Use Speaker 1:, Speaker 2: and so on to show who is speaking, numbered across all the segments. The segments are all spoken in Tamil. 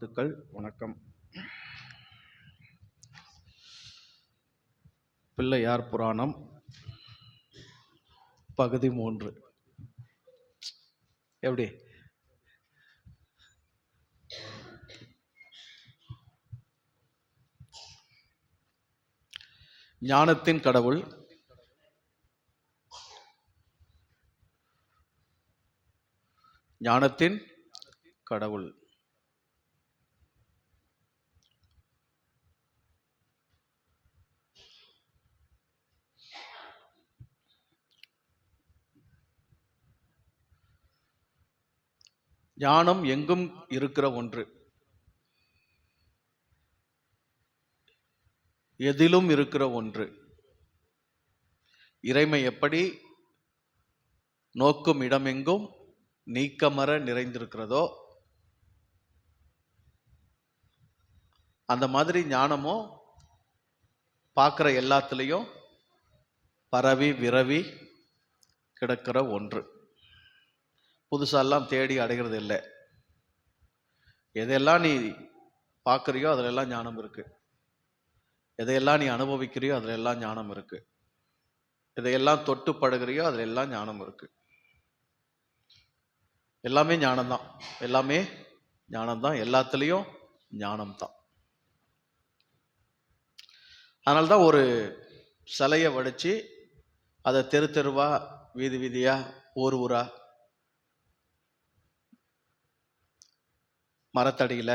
Speaker 1: வாழ்த்துக்கள், வணக்கம். பிள்ளையார் புராணம் பகுதி 3. எப்படி? ஞானத்தின் கடவுள், ஞானத்தின் கடவுள். ஞானம் எங்கும் இருக்கிற ஒன்று, எதிலும் இருக்கிற ஒன்று. இறைமை எப்படி நோக்கும் இடமெங்கும் நீக்கமர நிறைந்திருக்கிறதோ அந்த மாதிரி ஞானமும் பார்க்குற எல்லாத்துலேயும் பரவி விரவி கிடக்கிற ஒன்று. புதுசாலாம் தேடி அடைகிறது இல்லை. எதையெல்லாம் நீ பார்க்குறியோ அதிலெல்லாம் ஞானம் இருக்கு. எதையெல்லாம் நீ அனுபவிக்கிறியோ அதில் எல்லாம் ஞானம் இருக்கு. எதையெல்லாம் தொட்டு படுகிறியோ அதில் எல்லாம் ஞானம் இருக்கு. எல்லாமே ஞானம்தான், எல்லாமே ஞானம்தான், எல்லாத்துலேயும் ஞானம்தான். அதனால்தான் ஒரு சிலையை வடித்து அதை தெரு தெருவா வீதி வீதியா ஊர் ஊரா மரத்தடியில்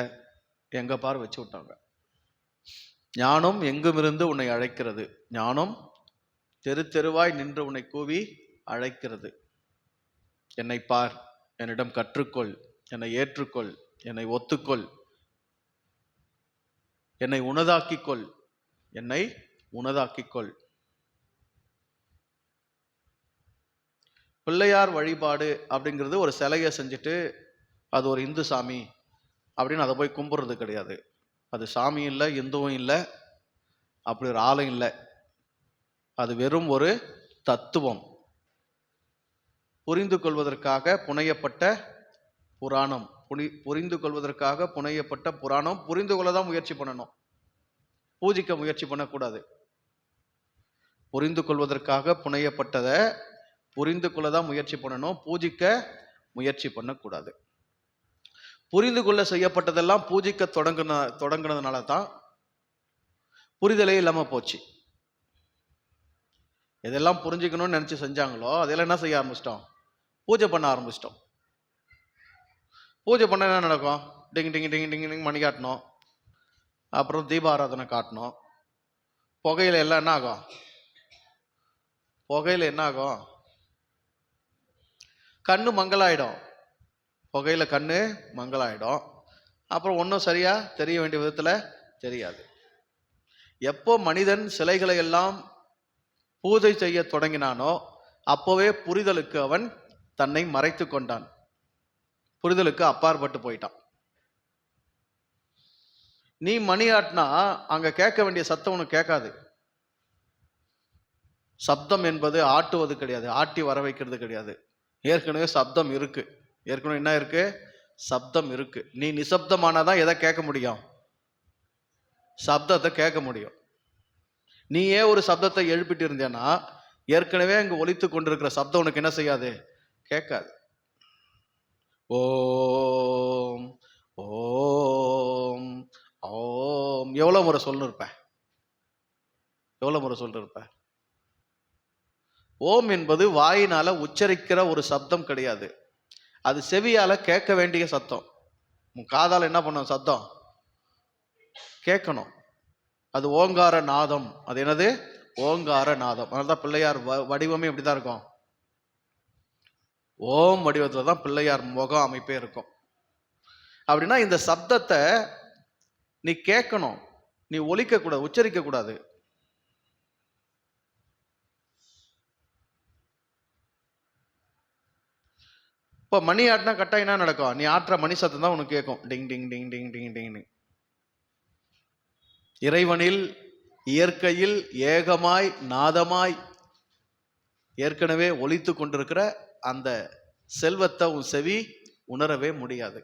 Speaker 1: எங்க பார் வச்சு விட்டாங்க. ஞானம் எங்குமிருந்து உன்னை அழைக்கிறது, ஞானம் தெரு தெருவாய் நின்று உன்னை கூவி அழைக்கிறது. என்னை பார், என்னிடம் கற்றுக்கொள், என்னை ஏற்றுக்கொள், என்னை ஒத்துக்கொள், என்னை உனதாக்கிக்கொள், என்னை உனதாக்கிக்கொள். பிள்ளையார் வழிபாடு அப்படிங்கிறது ஒரு சிலையை செஞ்சுட்டு அது ஒரு இந்து சாமி அப்படின்னு அதை போய் கும்பிட்றது கிடையாது. அது சாமி இல்லை, இந்துவும் இல்லை, அப்படி ஒரு ஆளும் இல்லை. அது வெறும் ஒரு தத்துவம், புரிந்து கொள்வதற்காக புனையப்பட்ட புராணம். புரிந்து கொள்வதற்காக புனையப்பட்ட புராணம். புரிந்து கொள்ள தான் முயற்சி பண்ணணும், பூஜிக்க முயற்சி பண்ணக்கூடாது. புரிந்து கொள்வதற்காக புனையப்பட்டதை புரிந்து கொள்ள தான் முயற்சி பண்ணணும், பூஜிக்க முயற்சி பண்ணக்கூடாது. புரிந்து கொள்ள செய்யப்பட்டதெல்லாம் பூஜிக்க தொடங்கினதுனால தான் புரிதலே இல்லாமல் போச்சு. எதெல்லாம் புரிஞ்சுக்கணும்னு நினச்சி செஞ்சாங்களோ அதெல்லாம் என்ன செய்ய ஆரம்பிச்சிட்டோம்? பூஜை பண்ண ஆரம்பிச்சிட்டோம். பூஜை பண்ண என்ன நடக்கும்? டிங் டிங் டிங் டிங் டிங் மணி காட்டணும், அப்புறம் தீபாராதனை காட்டணும். புகையில எல்லாம் என்ன ஆகும்? புகையில என்ன ஆகும்? கண்ணு மங்களாயிடும். புகையில கண்ணு மங்களாயிடும். அப்புறம் ஒன்றும் சரியா தெரிய வேண்டிய விதத்தில் தெரியாது. எப்போ மனிதன் சிலைகளை எல்லாம் பூஜை செய்ய தொடங்கினானோ அப்போவே புரிதலுக்கு அவன் தன்னை மறைத்து கொண்டான், புரிதலுக்கு அப்பாற்பட்டு போயிட்டான். நீ மணி ஆட்டினா அங்க கேட்க வேண்டிய சத்தம் உனக்கு கேட்காது. சப்தம் என்பது ஆட்டுவது கிடையாது, ஆட்டி வர வைக்கிறது கிடையாது. ஏற்கனவே சப்தம் இருக்கு, ஏற்கனவே என்ன இருக்கு? சப்தம் இருக்கு. நீ நிசப்தமானாதான் எதை கேட்க முடியும்? சப்தத்தை கேட்க முடியும். நீயே ஒரு சப்தத்தை எழுப்பிட்டு இருந்தேன்னா ஏற்கனவே அங்கு ஒலித்து கொண்டிருக்கிற சப்தம் உனக்கு என்ன செய்யாது? கேட்காது. ஓம் ஓம் ஓம் எவ்வளவு முறை சொல்லிருப்ப? எவ்வளவு முறை சொல்லிருப்ப? ஓம் என்பது வாயினால உச்சரிக்கிற ஒரு சப்தம் கிடையாது, அது செவியால கேட்க வேண்டிய சத்தம். உன் காதால என்ன பண்ணும்? சத்தம் கேட்கணும். அது ஓங்கார நாதம். அது என்னது? ஓங்கார நாதம். அதனால்தான் பிள்ளையார் வடிவமே இப்படிதான் இருக்கும். ஓம் வடிவத்துல தான் பிள்ளையார் முக அமைப்பே இருக்கும். அப்படின்னா இந்த சப்தத்தை நீ கேட்கணும், நீ ஒலிக்க கூடாது, உச்சரிக்க கூடாது. இப்போ மணி ஆட்டினா கட்டாயம் என்ன நடக்கும்? நீ ஆட்டுற மணி சத்தம் தான் உனக்கு கேட்கும், டிங் டிங் டிங் டிங் டிங் டிங். இறைவனில் இயற்கையில் ஏகமாய் நாதமாய் ஏற்கனவே ஒலித்து கொண்டிருக்கிற அந்த செல்வத்தை உன் செவி உணரவே முடியாது.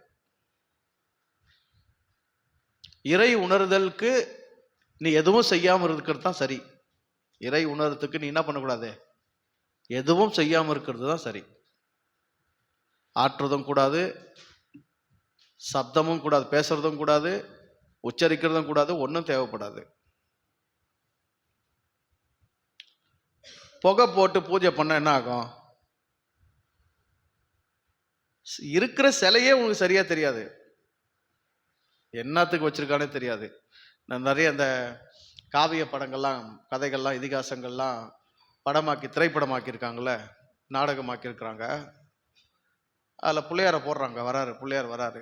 Speaker 1: இறை உணர்தலுக்கு நீ எதுவும் செய்யாம இருக்கிறது தான் சரி. இறை உணர்றதுக்கு நீ என்ன பண்ணக்கூடாது? எதுவும் செய்யாம இருக்கிறது தான் சரி. ஆற்றுறதும் கூடாது, சப்தமும் கூடாது, பேசுறதும் கூடாது, உச்சரிக்கிறதும் கூடாது, ஒன்றும் தேவைப்படாது. புகை போட்டு பூஜை பண்ண என்ன ஆகும்? இருக்கிற சிலையே உங்களுக்கு சரியா தெரியாது, என்னத்துக்கு வச்சிருக்கானே தெரியாது. நான் நிறைய அந்த காவிய படங்கள்லாம், கதைகள்லாம், இதிகாசங்கள்லாம் படமாக்கி திரைப்படமாக்கியிருக்காங்கல்ல, நாடகமாக்கியிருக்கிறாங்க. அதில் பிள்ளையார போடுறாங்க, வராரு பிள்ளையார் வராரு,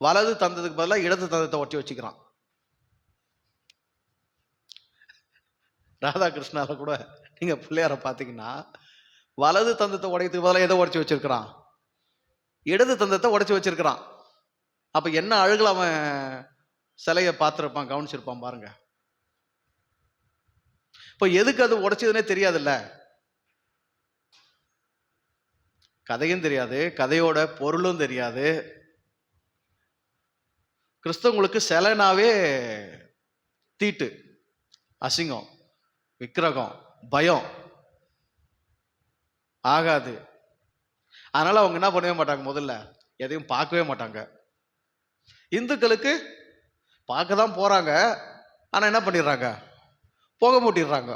Speaker 1: வலது தந்ததுக்கு பதிலாக இடது தந்தத்தை ஒட்டி வச்சுக்கிறான். ராதாகிருஷ்ணால கூட நீங்க பிள்ளையார பார்த்தீங்கன்னா வலது தந்தத்தை உடையதுக்கு பதிலாக எதை உடைச்சி வச்சிருக்கிறான்? இடது தந்தத்தை உடைச்சி வச்சிருக்கிறான். அப்ப என்ன அழகுல அவன் சிலையை பார்த்துருப்பான், கவனிச்சிருப்பான் பாருங்க. இப்ப எதுக்கு அது உடைச்சதுன்னே தெரியாதுல்ல, கதையும் தெரியாது, கதையோட பொருளும் தெரியாது. கிறிஸ்தவங்களுக்கு சிலைனாவே தீட்டு, அசிங்கம், விக்கிரகம், பயம் ஆகாது. அதனால அவங்க என்ன பண்ணவே மாட்டாங்க, முதல்ல எதையும் பார்க்கவே மாட்டாங்க. இந்துக்களுக்கு பார்க்க தான் போறாங்க, ஆனா என்ன பண்ணிடுறாங்க? புகை மூட்டிடுறாங்க.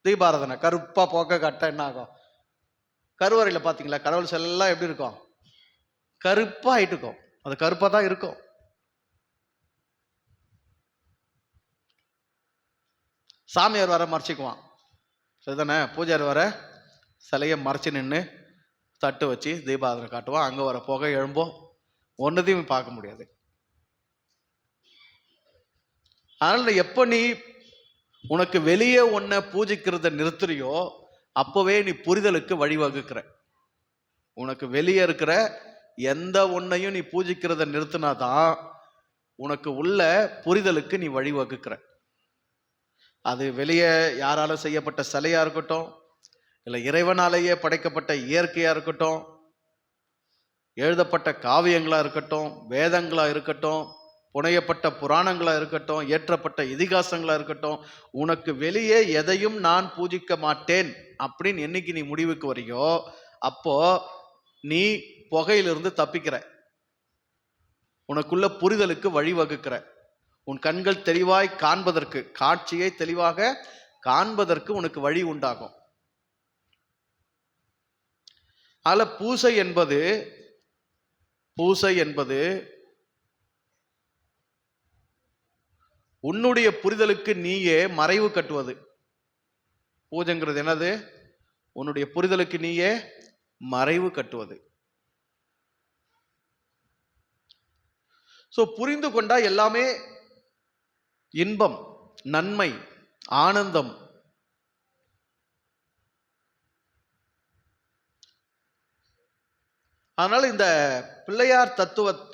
Speaker 1: தீபாராதனை கருப்பா புகை கட்ட என்ன ஆகும்? கருவறையில பாத்தீங்களா கடவுள் செல்லாம் எப்படி இருக்கும்? கருப்பா ஆயிட்டு இருக்கும். அது கருப்பா தான் இருக்கும். சாமியார் வர மறைச்சிக்குவான், சரிதானே? பூஜாரி வர சிலையை மறைச்சு நின்று தட்டு வச்சு தீபாராதனை காட்டுவான். அங்க வர புகை எழும்போம், ஒன்னதையும் பார்க்க முடியாது. அதனால எப்ப நீ உனக்கு வெளியே ஒன்ன பூஜிக்கிறத நிறுத்துறியோ அப்பவே நீ புரிதலுக்கு வழிவகுக்கிற. உனக்கு வெளியே இருக்கிற எந்த ஒன்னையும் நீ பூஜிக்கிறத நிறுத்தினாதான் உனக்கு உள்ள புரிதலுக்கு நீ வழிவகுக்கிற. அது வெளியே யாரால செய்யப்பட்ட சிலையா இருக்கட்டும், இல்லை இறைவனாலேயே படைக்கப்பட்ட இயற்கையா இருக்கட்டும், எழுதப்பட்ட காவியங்களா இருக்கட்டும், வேதங்களா இருக்கட்டும், புனையப்பட்ட புராணங்களா இருக்கட்டும், இயற்றப்பட்ட இதிகாசங்களா இருக்கட்டும், உனக்கு வெளியே எதையும் நான் பூஜிக்க மாட்டேன் அப்படின்னு என்னைக்கு நீ முடிவுக்கு வரையோ அப்போ நீ புகையிலிருந்து தப்பிக்கிற, உனக்குள்ள புரிதலுக்கு வழிவகுக்கிற. உன் கண்கள் தெளிவாய் காண்பதற்கு, காட்சியை தெளிவாக காண்பதற்கு உனக்கு வழி உண்டாகும். அதுல பூசை என்பது உன்னுடைய புரிதலுக்கு நீயே மறைவு கட்டுவது. பூஜைங்கிறது என்னது? உன்னுடைய புரிதலுக்கு நீயே மறைவு கட்டுவது. சோ புரிந்து கொண்டா எல்லாமே இன்பம், நன்மை, ஆனந்தம். அதனால இந்த பிள்ளையார்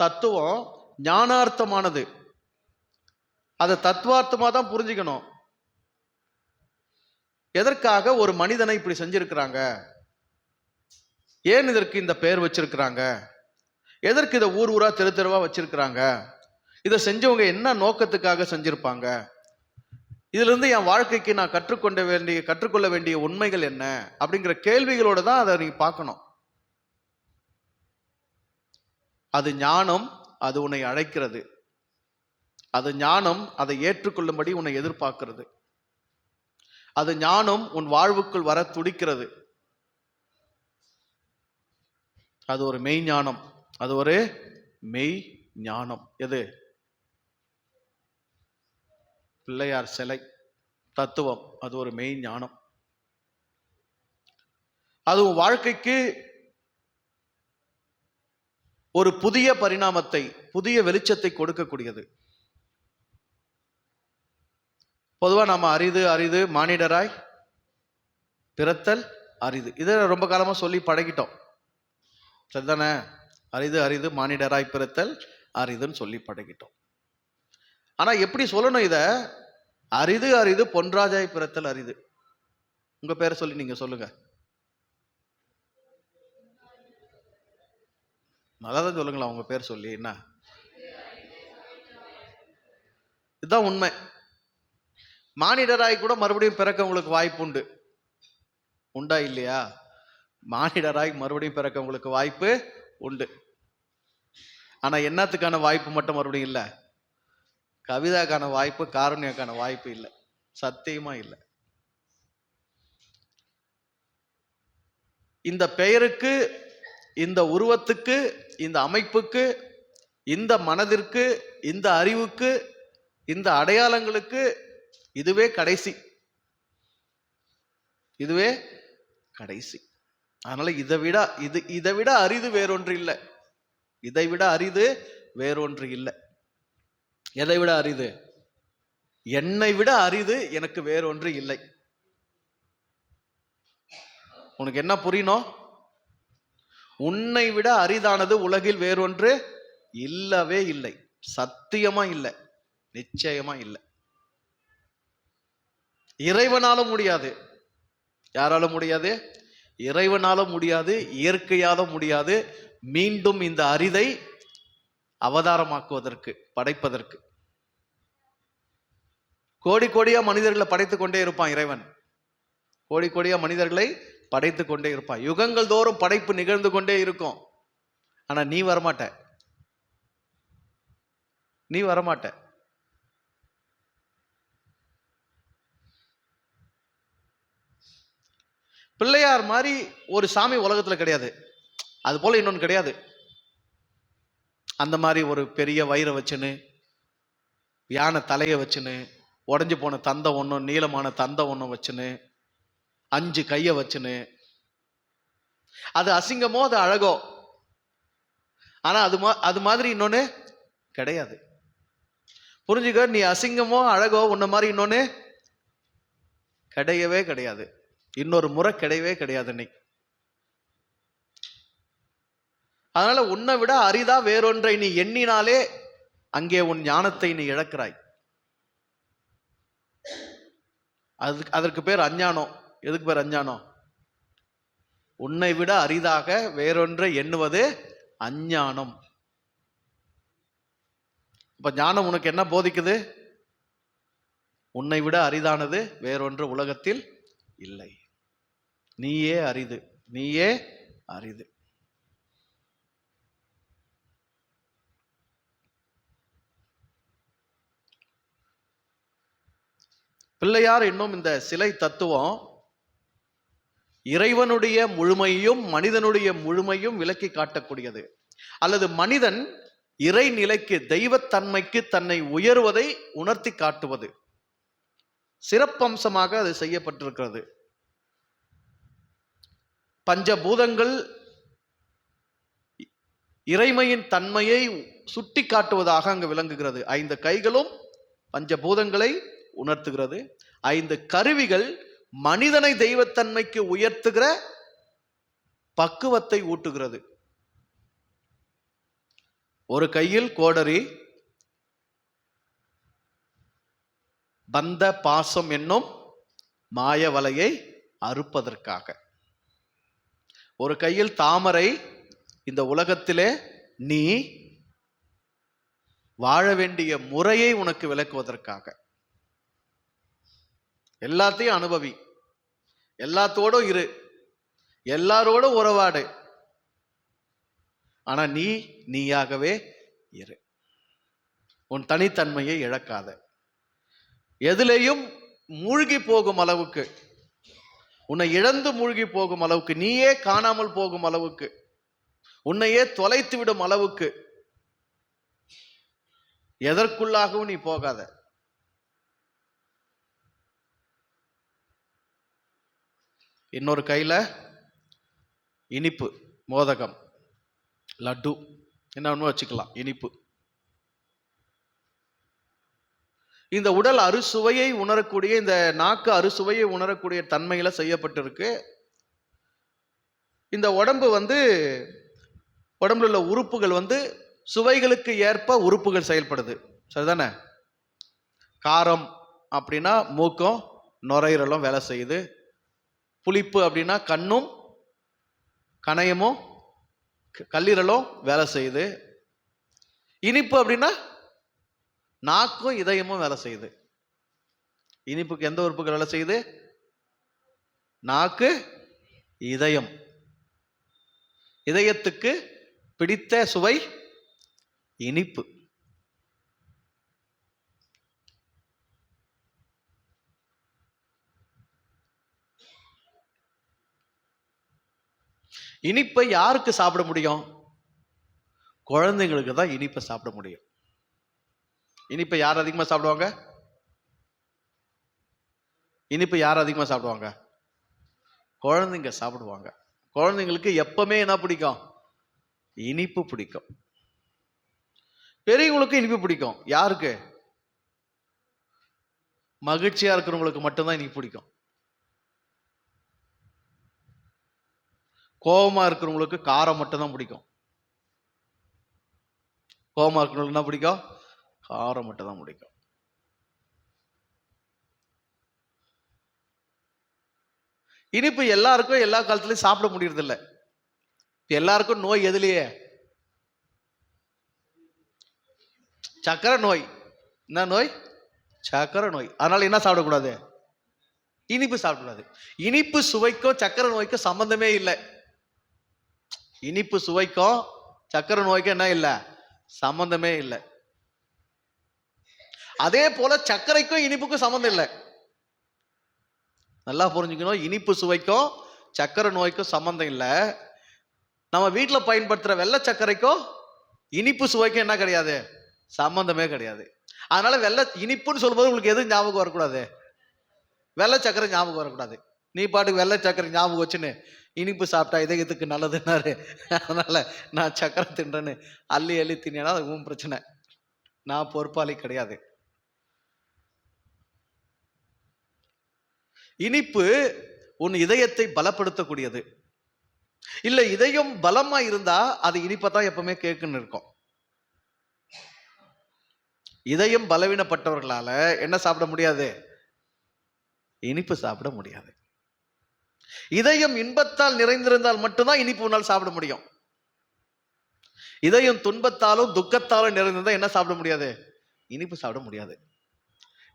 Speaker 1: தத்துவம் ஞானார்த்தமானது. அதை தத்துவார்த்தமா தான் புரிஞ்சுக்கணும். எதற்காக ஒரு மனிதனை இப்படி செஞ்சிருக்கிறாங்க, ஏன் இதற்கு இந்த பெயர் வச்சிருக்கிறாங்க, எதற்கு இதை ஊர் ஊரா தெரு தெருவா வச்சிருக்கிறாங்க, இதை செஞ்சவங்க என்ன நோக்கத்துக்காக செஞ்சிருப்பாங்க, இதுல இருந்து என் வாழ்க்கைக்கு நான் கற்றுக்கொள்ள வேண்டிய உண்மைகள் என்ன அப்படிங்கிற கேள்விகளோட தான் அதை நீங்க பார்க்கணும். அது ஞானம், அது உன்னை அழைக்கிறது. அது ஞானம், அதை ஏற்றுக்கொள்ளும்படி உன்னை எதிர்பார்க்கிறது. அது ஞானம் உன் வாழ்வுக்குள் வர துடிக்கிறது. அது ஒரு மெய் ஞானம். அது ஒரு மெய் ஞானம். எது? பிள்ளையார் சிலை தத்துவம். அது ஒரு மெய் ஞானம். அது உன் வாழ்க்கைக்கு ஒரு புதிய பரிணாமத்தை, புதிய வெளிச்சத்தை கொடுக்கக்கூடியது. பொதுவா நாம அரிது மானிடராய் பிறத்தல் அரிது, இதை ரொம்ப காலமா சொல்லி பழகிட்டோம், சரிதானே? அரிது மானிடராய் பிறத்தல் அரிதுன்னு சொல்லி பழகிட்டோம். ஆனா எப்படி சொல்லணும் இத? அரிது பொன்ராஜாய் பிறத்தல் அரிது. உங்க பேரை சொல்லி நீங்க சொல்லுங்க, நல்லாதான் சொல்லுங்களா உங்க பேர் சொல்லி. என்ன இதுதான் உண்மை. மானிடராய் கூட மறுபடியும் பிறக்க உங்களுக்கு வாய்ப்பு உண்டு. உண்டா இல்லையா? மானிடராய் மறுபடியும் பிறக்க உங்களுக்கு வாய்ப்பு உண்டு. ஆனா என்னத்துக்கான வாய்ப்பு மட்டும் மறுபடியும் இல்லை? கவிதாக்கான வாய்ப்பு, காருண்யக்கான வாய்ப்பு இல்லை. சத்தியமா இல்லை. இந்த பெயருக்கு, இந்த உருவத்துக்கு, இந்த அமைப்புக்கு, இந்த மனதிற்கு, இந்த அறிவுக்கு, இந்த அடையாளங்களுக்கு இதுவே கடைசி. இதுவே கடைசி. அதனால இதை விட அரிது வேறொன்று இல்லை. இதை விட அரிது வேறொன்று இல்லை. எதை விட அரிது? என்னை விட அரிது எனக்கு வேறொன்று இல்லை. உனக்கு என்ன புரியணும்? உன்னை விட அரிதானது உலகில் வேறொன்று இல்லவே இல்லை. சத்தியமா இல்லை, நிச்சயமா இல்லை. இறைவனாலும் முடியாது. யாராலும் முடியாது? இறைவனாலும் முடியாது, இயற்கையாலும் முடியாது. மீண்டும் இந்த அரிதை அவதாரமாக்குவதற்கு, படைப்பதற்கு. கோடி கோடியா மனிதர்களை படைத்துக் கொண்டே இருப்பான் இறைவன். கோடி கோடியா மனிதர்களை படைத்து கொண்டே இருப்பான். யுகங்கள் தோறும் படைப்பு நிகழ்ந்து கொண்டே இருக்கும். ஆனா நீ வரமாட்ட. நீ வரமாட்ட. பிள்ளையார் மாதிரி ஒரு சாமி உலகத்துல கிடையாது. அது போல இன்னொன்னு கிடையாது. அந்த மாதிரி ஒரு பெரிய வயிறை வச்சுன்னு, யானை தலையை வச்சுன்னு, உடஞ்சி போன தந்தை ஒன்றும், நீளமான தந்தை ஒன்றும் வச்சுன்னு, 5 கையை வச்சுன்னு, அது அசிங்கமோ அது அழகோ. ஆனா அது மாதிரி இன்னொன்னு கிடையாது. புரிஞ்சுக்க, நீ அசிங்கமோ அழகோ உன்ன மாதிரி இன்னொன்னு கிடையவே கிடையாது. இன்னொரு முறை கிடையவே கிடையாது நீ. அதனால உன்னை விட அரிதா வேறொன்றை நீ எண்ணினாலே அங்கே உன் ஞானத்தை நீ இழக்கிறாய். அதற்கு பேர் அஞ்ஞானம். எதுக்கு பேர் அஞ்ஞானம்? உன்னை விட அரிதாக வேறொன்றை எண்ணுவது அஞ்ஞானம். இப்ப ஞானம் உனக்கு என்ன போதிக்குது? உன்னை விட அரிதானது வேறொன்று உலகத்தில் இல்லை. நீயே அரிது, நீயே அரிது. பிள்ளையார் என்னும் இந்த சிலை தத்துவம் இறைவனுடைய முழுமையும் மனிதனுடைய முழுமையும் விளக்கி காட்டக்கூடியது. அல்லது மனிதன் இறைநிலைக்கு, தெய்வத்தன்மைக்கு தன்னை உயர்வதை உணர்த்தி காட்டுவது. சிறப்பம்சமாக அது செய்யப்பட்டிருக்கிறது. பஞ்சபூதங்கள் இறைமையின் தன்மையை சுட்டி காட்டுவதாக அங்கு விளங்குகிறது. 5 கைகளும் பஞ்சபூதங்களை உணர்த்துகிறது. 5 கருவிகள் மனிதனை தெய்வத்தன்மைக்கு உயர்த்துகிற பக்குவத்தை ஊட்டுகிறது. ஒரு கையில் கோடரி, பந்த பாசம் என்னும் மாய வலையை அறுப்பதற்காக. ஒரு கையில் தாமரை, இந்த உலகத்திலே நீ வாழ வேண்டிய முறையை உனக்கு விளக்குவதற்காக. எல்லாத்தையும் அனுபவி, எல்லாத்தோடும் இரு, எல்லாரோடும் உறவாடு. ஆனா நீயாகவே இரு. உன் தனித்தன்மையை இழக்காத. எதிலையும் மூழ்கி போகும் அளவுக்கு, உன்னை இழந்து மூழ்கி போகும் அளவுக்கு, நீயே காணாமல் போகும் அளவுக்கு, உன்னையே தொலைத்து விடும் அளவுக்கு எதற்குள்ளாகவும் நீ போகாத. இன்னொரு கையில இனிப்பு, மோதகம், லட்டு, என்ன ஒன்று வச்சுக்கலாம், இனிப்பு. இந்த உடல் அறுசுவையை உணரக்கூடிய, இந்த நாக்கு அறுசுவையை உணரக்கூடிய தன்மையில செய்யப்பட்டிருக்கு. இந்த உடம்பு உடம்புல உள்ள உறுப்புகள் சுவைகளுக்கு ஏற்ப உறுப்புகள் செயல்படுது. சரிதானே? காரம் அப்படின்னா மூக்கும் நுரையீரலும் வேலை செய்யுது. புளிப்பு அப்படின்னா கண்ணும் கணையமும் கல்லீரலும் வேலை செய்யுது. இனிப்பு அப்படின்னா நாக்கும் இதயமும் வேலை செய்யுது. இனிப்புக்கு எந்த உறுப்புகள் வேலை செய்யுது? நாக்கு, இதயம். இதயத்துக்கு பிடித்த சுவை இனிப்பு. இனிப்பை யாருக்கு சாப்பிட முடியும்? குழந்தைங்களுக்கு தான் இனிப்பை சாப்பிட முடியும். இனிப்பை யார் அதிகமா சாப்பிடுவாங்க? இனிப்பு யார் அதிகமா சாப்பிடுவாங்க? குழந்தைங்க சாப்பிடுவாங்க. குழந்தைங்களுக்கு எப்பவுமே என்ன பிடிக்கும்? இனிப்பு பிடிக்கும். பெரியவங்களுக்கு இனிப்பு பிடிக்கும். யாருக்கு? மகிழ்ச்சியா இருக்கிறவங்களுக்கு மட்டும்தான் இனிப்பு பிடிக்கும். கோபமா இருக்கிறவங்களுக்கு காரம் மட்டும்தான் பிடிக்கும். கோபமா இருக்கிறவங்களுக்கு என்ன பிடிக்கும்? காரம் மட்டும்தான் பிடிக்கும். இனிப்பு எல்லாருக்கும் எல்லா காலத்திலயும் சாப்பிட முடியறது இல்லை. எல்லாருக்கும் நோய் எதுலயே? சக்கரை நோய். என்ன நோய்? சக்கரை நோய். அதனால என்ன சாப்பிடக்கூடாது? இனிப்பு சாப்பிடக்கூடாது. இனிப்பு சுவைக்கும் சக்கரை நோய்க்கும் சம்பந்தமே இல்லை. இனிப்பு சுவைக்கும் சக்கரை நோய்க்கும் என்ன இல்லை? சம்பந்தமே இல்லை. அதே போல சர்க்கரைக்கும் இனிப்புக்கும் சம்பந்தம் இல்லை. நல்லா புரிஞ்சுக்கணும். இனிப்பு சுவைக்கும் சக்கரை நோய்க்கும் சம்பந்தம் இல்லை. நம்ம வீட்டில் பயன்படுத்துற வெள்ளை சர்க்கரைக்கும் இனிப்பு சுவைக்கும் என்ன கிடையாது? சம்பந்தமே கிடையாது. அதனால வெள்ளை இனிப்புன்னு சொல்லும்போது உங்களுக்கு எது ஞாபகம் வரக்கூடாது? வெள்ளை சர்க்கரை ஞாபகம் வரக்கூடாது. நீ பாட்டுக்கு வெள்ளை சர்க்கரை ஞாபகம் வச்சுன்னு இனிப்பு சாப்பிட்டா இதயத்துக்கு நல்லதுன்னாரு, அதனால நான் சர்க்கரை தின்றேன்னு அள்ளி அள்ளி தின்னா அது உன் பிரச்சனை. நான் பொறுப்பாளி கிடையாது. இனிப்பு உன் இதயத்தை பலப்படுத்தக்கூடியது. இல்ல இதயம் பலமா இருந்தா அது இனிப்பதான் எப்பவுமே கேட்குன்னு இருக்கும். இதயம் பலவீனப்பட்டவர்களால என்ன சாப்பிட முடியாது? இனிப்பு சாப்பிட முடியாது. இதயம் இன்பத்தால் நிறைந்திருந்தால் மட்டும்தான் இனிப்பு உன்னால் சாப்பிட முடியும். இதயம் துன்பத்தாலும் துக்கத்தாலும் நிறைந்திருந்தா என்ன சாப்பிட முடியாது? இனிப்பு சாப்பிட முடியாது.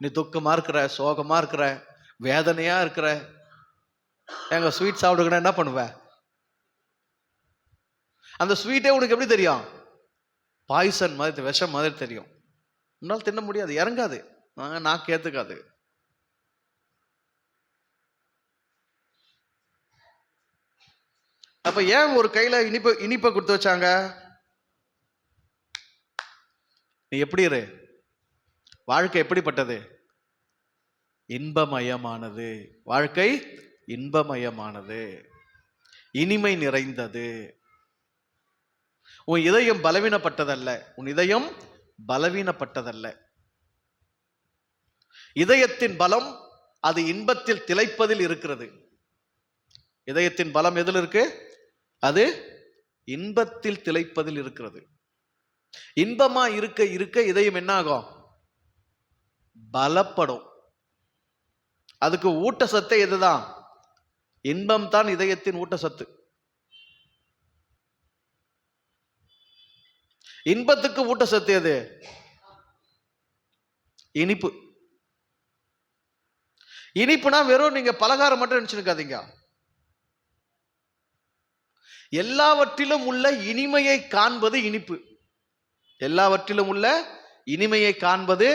Speaker 1: நீ துக்கமா இருக்கிற, சோகமா இருக்கிற, வேதனையா இருக்கிற, எங்க ஸ்வீட் சாப்பிடுங்கன்னா என்ன பண்ணுவ? அந்த ஸ்வீட்டே உனக்கு எப்படி தெரியும்? பாய்சன் மாதிரி, விஷம் மாதிரி தெரியும். உன்னால் தின்ன முடியாது, இறங்காது, நான் கேத்துக்காது. அப்ப ஏன் ஒரு கையில இனிப்பை கொடுத்து வச்சாங்க? நீ எப்படி இரு, வாழ்க்கை எப்படிப்பட்டது? இன்பமயமானது. வாழ்க்கை இன்பமயமானது, இனிமை நிறைந்தது. உன் இதயம் பலவீனப்பட்டதல்ல. உன் இதயம் பலவீனப்பட்டதல்ல. இதயத்தின் பலம் அது இன்பத்தில் திளைப்பதில் இருக்கிறது. இதயத்தின் பலம் எதில் இருக்கு? அது இன்பத்தில் திளைப்பதில் இருக்கிறது. இன்பமா இருக்க இருக்க இதயம் என்ன ஆகும்? பலப்படும். அதுக்கு ஊட்டச்சத்து எதுதான்? இன்பம் தான் இதயத்தின் ஊட்டச்சத்து. இன்பத்துக்கு ஊட்டச்சத்து எது? இனிப்பு. இனிப்புனா வெறும் நீங்க பலகாரம் மட்டும் நினைச்சுக்காதீங்க. எல்லாவற்றிலும் உள்ள இனிமையை காண்பது இனிப்பு. எல்லாவற்றிலும் உள்ள இனிமையை காண்பது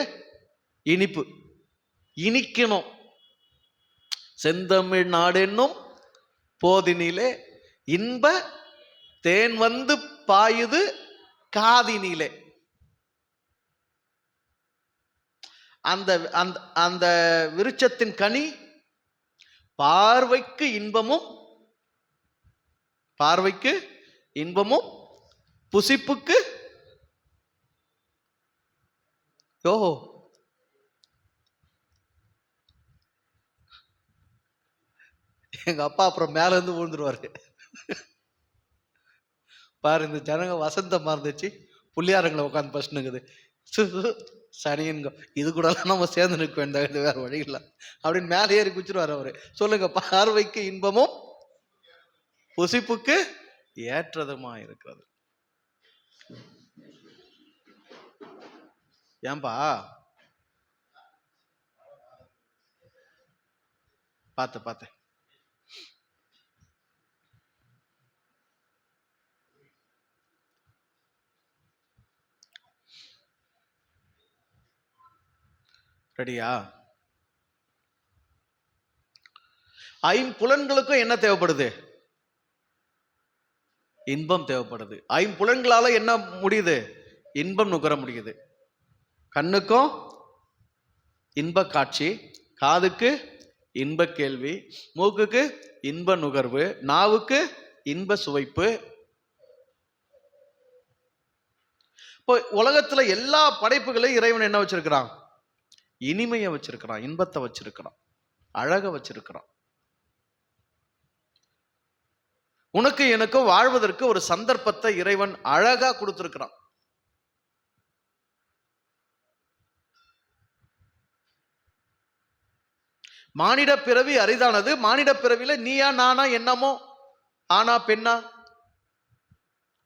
Speaker 1: இனிப்பு. இனிக்கணும். செந்தமிழ் நாடு என்னும் போதினிலே இன்ப தேன் வந்து பாயுது காதினிலே. அந்த அந்த விருட்சத்தின் கனி பார்வைக்கு இன்பமும், பார்வைக்கு இன்பமும், புசிப்புக்கு ஓஹோ எங்க அப்பா அப்புறம் மேல இருந்து விழுந்துருவாரு. பாரு, இந்த ஜனங்க வசந்தமா இருந்துச்சு, புள்ளியாரங்களை உட்காந்து பசுனுக்குது, சனியன்க இது கூட நம்ம சேர்ந்து நிற்க வேண்டாம், வேற வழி இல்லை அப்படின்னு மேலே ஏறி குச்சிருவார் அவரு. சொல்லுங்க, பார்வைக்கு இன்பமும் புசிப்புக்கு ஏற்றதுமா இருக்கிறது. ஏன்பா? பார்த்து ரெடியா? ஐம்புலன்களுக்கும் என்ன தேவைப்படுது? இன்பம் தேவைப்படுது. ஐம்புலன்களால என்ன முடியுது? இன்பம் நுகர முடியுது. கண்ணுக்கும் இன்ப காட்சி, காதுக்கு இன்ப கேள்வி, மூக்குக்கு இன்ப நுகர்வு, நாவுக்கு இன்ப சுவைப்பு. இப்போ உலகத்துல எல்லா படைப்புகளையும் இறைவன் என்ன வச்சிருக்கிறான்? இனிமையை வச்சிருக்கிறான், இன்பத்தை வச்சிருக்கிறான், அழக வச்சிருக்கிறான். உனக்கு எனக்கும் வாழ்வதற்கு ஒரு சந்தர்ப்பத்தை இறைவன் அழகா கொடுத்திருக்கிறான். மானிட பிறவி அரிதானது. மானிட பிறவில நீயா நானா என்னமோ, ஆனா பெண்ணா,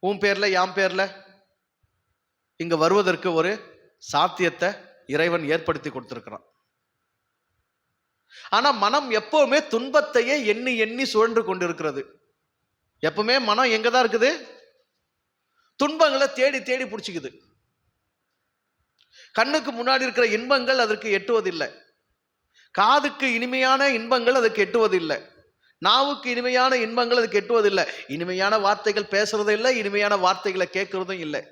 Speaker 1: உன் பேர்ல யாம் பேர்ல இங்க வருவதற்கு ஒரு சாத்தியத்தை இறைவன் ஏற்படுத்தி கொடுத்திருக்கிறான். ஆனா மனம் எப்பவுமே துன்பத்தையே எண்ணி எண்ணி சுழன்று கொண்டிருக்கிறது. எப்பவுமே மனம் எங்கதான் இருக்குது? துன்பங்களை தேடி தேடி பிடிச்சிக்குது. கண்ணுக்கு முன்னாடி இருக்கிற இன்பங்கள் அதற்கு எட்டுவதில்லை. காதுக்கு இனிமையான இன்பங்கள் அதுக்கு எட்டுவதில்லை. நாவுக்கு இனிமையான இன்பங்கள் அதுக்கு எட்டுவதில்லை. இனிமையான வார்த்தைகள் பேசுறதும் இல்லை, இனிமையான வார்த்தைகளை கேட்கறதும் இல்லை.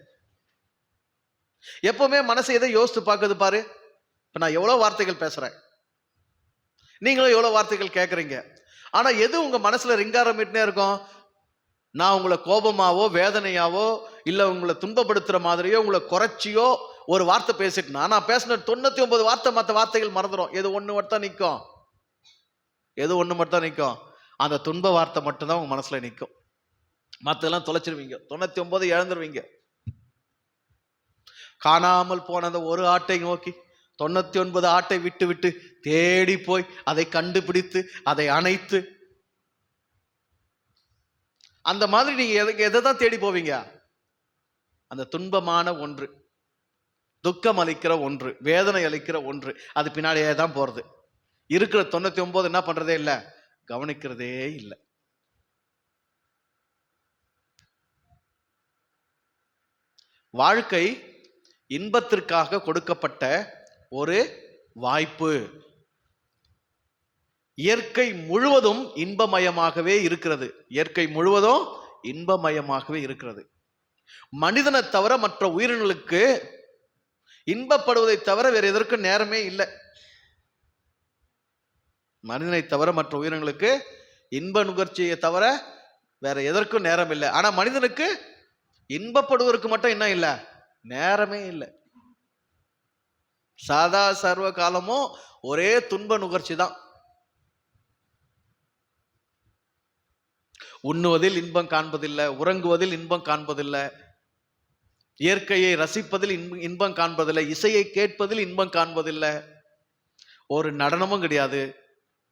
Speaker 1: எப்பவுமே மனசை எதை யோசித்து பார்க்குது பாரு. இப்ப நான் எவ்வளவு வார்த்தைகள் பேசுறேன், நீங்களும் எவ்வளவு வார்த்தைகள் கேட்கறீங்க. ஆனா எது உங்க மனசுல ரிங்காரமிட்டே இருக்கும்? நான் உங்களை கோபமாவோ வேதனையாவோ இல்ல உங்களை துன்பப்படுத்துற மாதிரியோ உங்களை குறைச்சியோ ஒரு வார்த்தை பேசிட்டுனா, நான் பேசின 99 வார்த்தை மற்ற வார்த்தைகள் மறந்துடும். எது ஒண்ணு மட்டும் நிற்கும்? எது ஒண்ணு மட்டும் நிற்கும்? அந்த துன்ப வார்த்தை மட்டும்தான் உங்க மனசுல நிற்கும். மற்றெல்லாம் தொலைச்சிருவீங்க. 99 இழந்துருவீங்க. காணாமல் போன அந்த ஒரு ஆட்டை நோக்கி 99 ஆட்டை விட்டு விட்டு தேடி போய் அதை கண்டுபிடித்து அதை அணைத்து, அந்த மாதிரி நீங்க எதை தான் தேடி போவீங்க? அந்த துன்பமான ஒன்று, துக்கம் அளிக்கிற ஒன்று, வேதனை அளிக்கிற ஒன்று, அது பின்னாடியே தான் போறது. இருக்கிற 99 என்ன பண்றதே இல்லை, கவனிக்கிறதே இல்லை. வாழ்க்கை இன்பத்திற்காக கொடுக்கப்பட்ட ஒரு வாய்ப்பு. இயற்கை முழுவதும் இன்பமயமாகவே இருக்கிறது. இயற்கை முழுவதும் இன்பமயமாகவே இருக்கிறது. மனிதனை தவிர மற்ற உயிரினங்களுக்கு இன்பப்படுவதை தவிர வேற எதற்கும் நேரமே இல்லை. மனிதனை தவிர மற்ற உயிரினங்களுக்கு இன்ப நுகர்ச்சியை தவிர வேற எதற்கும் நேரம் இல்லை. ஆனா மனிதனுக்கு இன்பப்படுவதற்கு மட்டும் என்ன இல்லை? நேரமே இல்லை. சாதா சர்வ காலமும் ஒரே துன்ப நுகர்ச்சி தான். உண்ணுவதில் இன்பம் காண்பதில்லை, உறங்குவதில் இன்பம் காண்பதில்லை, இயற்கையை ரசிப்பதில் இன்பம் காண்பதில்லை, இசையை கேட்பதில் இன்பம் காண்பதில்லை. ஒரு நடனமும் கிடையாது,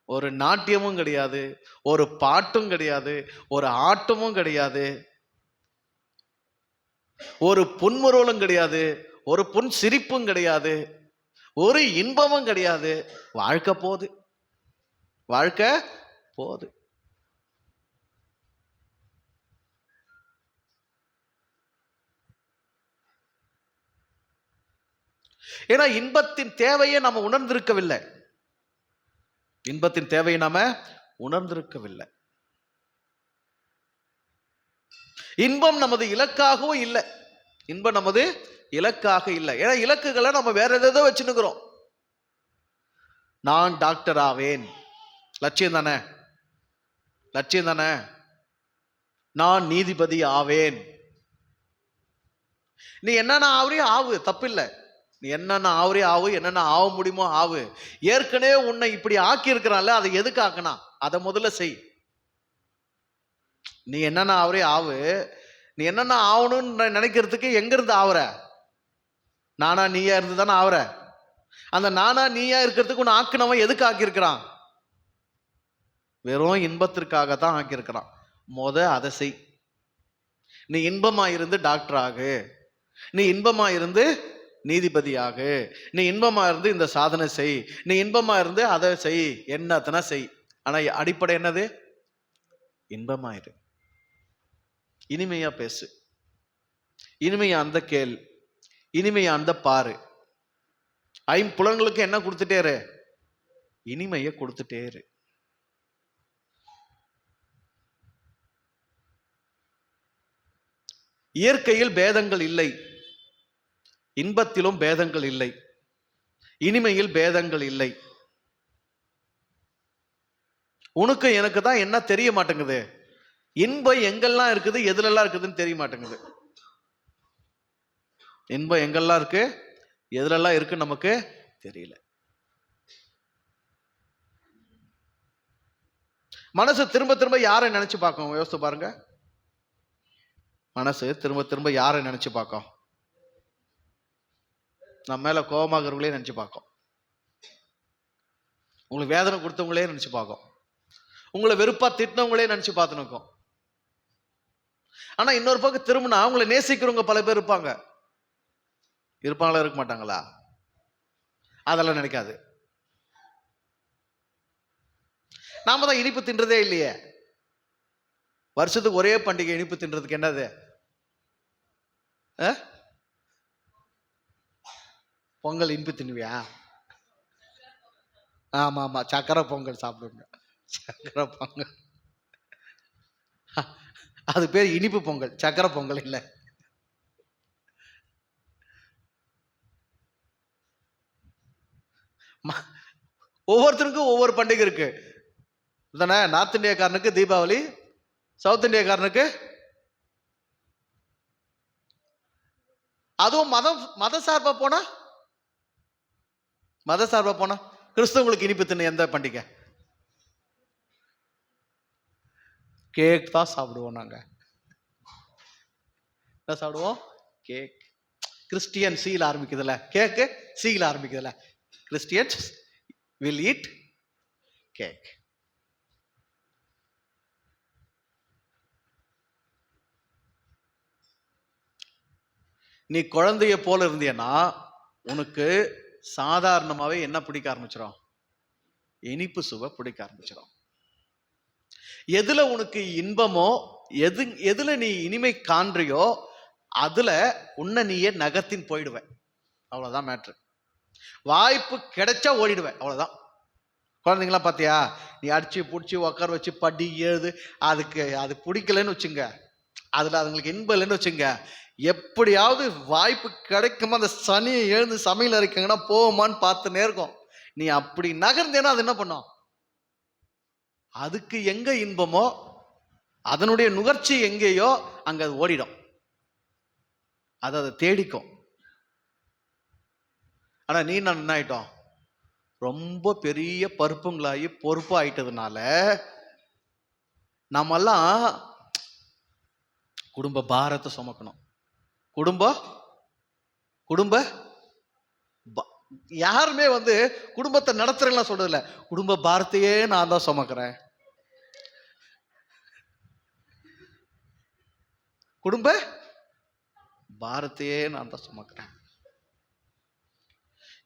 Speaker 1: ஒரு நாட்டியமும் கிடையாது, ஒரு பாட்டும் கிடையாது, ஒரு ஆட்டமும் கிடையாது, ஒரு புன்முறுவலும் கிடையாது, ஒரு புன் சிரிப்பும் கிடையாது, ஒரு இன்பமும் கிடையாது. வாழ்க்கை போது, வாழ்க்கை போது. ஏன்னா இன்பத்தின் தேவையை நாம உணர்ந்திருக்கவில்லை. இன்பத்தின் தேவையை நாம உணர்ந்திருக்கவில்லை. இன்பம் நமது இலக்காகவும் இல்லை. இன்பம் நமது இலக்காக இல்லை. ஏன்னா இலக்குகளை நம்ம வேற எதோ வச்சுன்னுக்கிறோம். நான் டாக்டர் ஆவேன், லட்சியம் தானே, லட்சியம் தானே. நான் நீதிபதி ஆவேன். நீ என்னன்னா ஆவறியோ ஆவு, தப்பில்லை. நீ என்னென்ன ஆவரே ஆவு, என்னென்ன ஆக முடியுமோ ஆவு. ஏற்கனவே உன்னை இப்படி ஆக்கி இருக்கிறான்ல, அதை எதுக்கு ஆக்கினா அதை முதல்ல செய். நீ என்னென்ன ஆவரே ஆவு. நீ என்னென்ன ஆகணும்னு நினைக்கிறதுக்கு எங்க இருந்து ஆவற? நானா நீயா இருந்து தானே ஆவற. அந்த நானா நீயா இருக்கிறதுக்கு உன்னை ஆக்கினவன் எதுக்கு ஆக்கியிருக்கிறான்? வெறும் இன்பத்திற்காகத்தான் ஆக்கியிருக்கிறான். அதை செய். நீ இன்பமா இருந்து டாக்டர் ஆகு, நீ இன்பமா இருந்து நீதிபதியாக. நீ இன்பமா இருந்து இந்த சாதனை செய், நீ இன்பமா இருந்து அதை செய், என்னத்தனா செய். ஆனா அடிப்படை என்னது? இன்பமாயிரு, இனிமையா பேசு, இனிமையா அந்த கேள், இனிமையா அந்த பாரு. ஐம்புலன்களுக்கு என்ன கொடுத்துட்டே இரு? இனிமையை கொடுத்துட்டே இரு. இயற்கையில் பேதங்கள் இல்லை, இன்பத்திலும் பேதங்கள் இல்லை, இனிமையில் பேதங்கள் இல்லை. உனக்கு எனக்கு தான் என்ன தெரிய மாட்டேங்குது, இன்பம் எங்கெல்லாம் இருக்குது, எதுலெல்லாம் இருக்குதுன்னு தெரிய மாட்டேங்குது. இன்பம் எங்கெல்லாம் இருக்கு, எதுலெல்லாம் இருக்கு நமக்கு தெரியல. மனசு திரும்ப திரும்ப யாரை நினைச்சு பார்க்கும்? யோசித்து பாருங்க. மனசு திரும்ப திரும்ப யாரை நினைச்சு பார்க்கும்? நம்ம மேல கோபமாகறவங்களே நினைச்சு பார்க்கும், உங்களுக்கு வேதனை கொடுத்தவங்களே நினைச்சு பார்க்கும், உங்களை வெறுப்பா திட்டினவங்களே நினைச்சு பார்த்து நிற்கும். ஆனா இன்னொரு பக்கம் திரும்பினா அவங்களை நேசிக்கிறவங்க பல பேர் இருப்பாங்க. இருப்பாங்களா, இருக்க மாட்டாங்களா? அதெல்லாம் நினைக்காது. நாம தான் இனிப்பு தின்றதே இல்லையே. வருஷத்துக்கு ஒரே பண்டிகை இனிப்பு தின்றதுக்கு என்னது? பொங்கல் இனிப்பு தின்னுவியா? ஆமா ஆமா, சக்கரை பொங்கல் சாப்பிடுங்க. சக்கரை பொங்கல் அது பேர் இனிப்பு பொங்கல், சக்கரை பொங்கல் இல்லை. ஒவ்வொருத்தருக்கும் ஒவ்வொரு பண்டிகை இருக்கு தானே. நார்த் இந்தியாக்காரனுக்கு தீபாவளி, சவுத் இந்தியாக்காரனுக்கு அதுவும் மத சார்பா போனா, மத சார்பா போனா கிறிஸ்தவங்களுக்கு இனிப்பு தின்னு எந்த பண்டிகை? கேக் தான் சாப்பிடுவோம். நாங்க என்ன சாப்பிடுவோம்? கேக். கிறிஸ்டியன் சீல ஆரம்பிக்குதுல, கேக்கு சீல ஆரம்பிக்குதுல. Christians will eat cake. நீ குழந்தைய போல இருந்தியன்னா உனக்கு சாதாரணமாவே என்ன பிடிக்க ஆரம்பிச்சிடும்? இனிப்பு சுவை பிடிக்க ஆரம்பிச்சிடும். எதுல உனக்கு இன்பமோ, எதுல நீ இனிமை காண்றியோ அதுல உன்னை நீயே நகத்தின் போயிடுவேன். அவ்வளவுதான் மேட்ரு. வாய்ப்பு கிடைச்சா ஓடிடுவேன், அவ்வளவுதான். குழந்தைங்களாம் பார்த்தியா, நீ அடிச்சு பிடிச்சி உட்கார வச்சு படி எழுது, அதுக்கு அது பிடிக்கலன்னு வச்சுங்க, அதுல அதுங்களுக்கு இன்பம் இல்லைன்னு வச்சுங்க, எப்படியாவது வாய்ப்பு கிடைக்குமா அந்த சனியை எழுந்து சமையல் அரைக்கங்கன்னா போமான்னு பார்த்துன்னே இருக்கும். நீ அப்படி நகர்ந்தேன்னா அது என்ன பண்ணும்? அதுக்கு எங்க இன்பமோ, அதனுடைய நுகர்ச்சி எங்கேயோ அங்க அது ஓடிடும், அதை தேடிக்கும். ஆனா நீ நான் என்ன ஆயிட்டோம்? ரொம்ப பெரிய பருப்புங்களாகி பொறுப்பு ஆயிட்டதுனால நம்மெல்லாம் குடும்ப பாரத்தை சுமக்கணும். குடும்ப யாருமே குடும்பத்தை நடத்துறேன்னு சொல்றதில்ல, குடும்ப பாரத்தையே நான் தான் சுமக்கிறேன், குடும்ப பாரத்தையே நான் தான் சுமக்கிறேன்.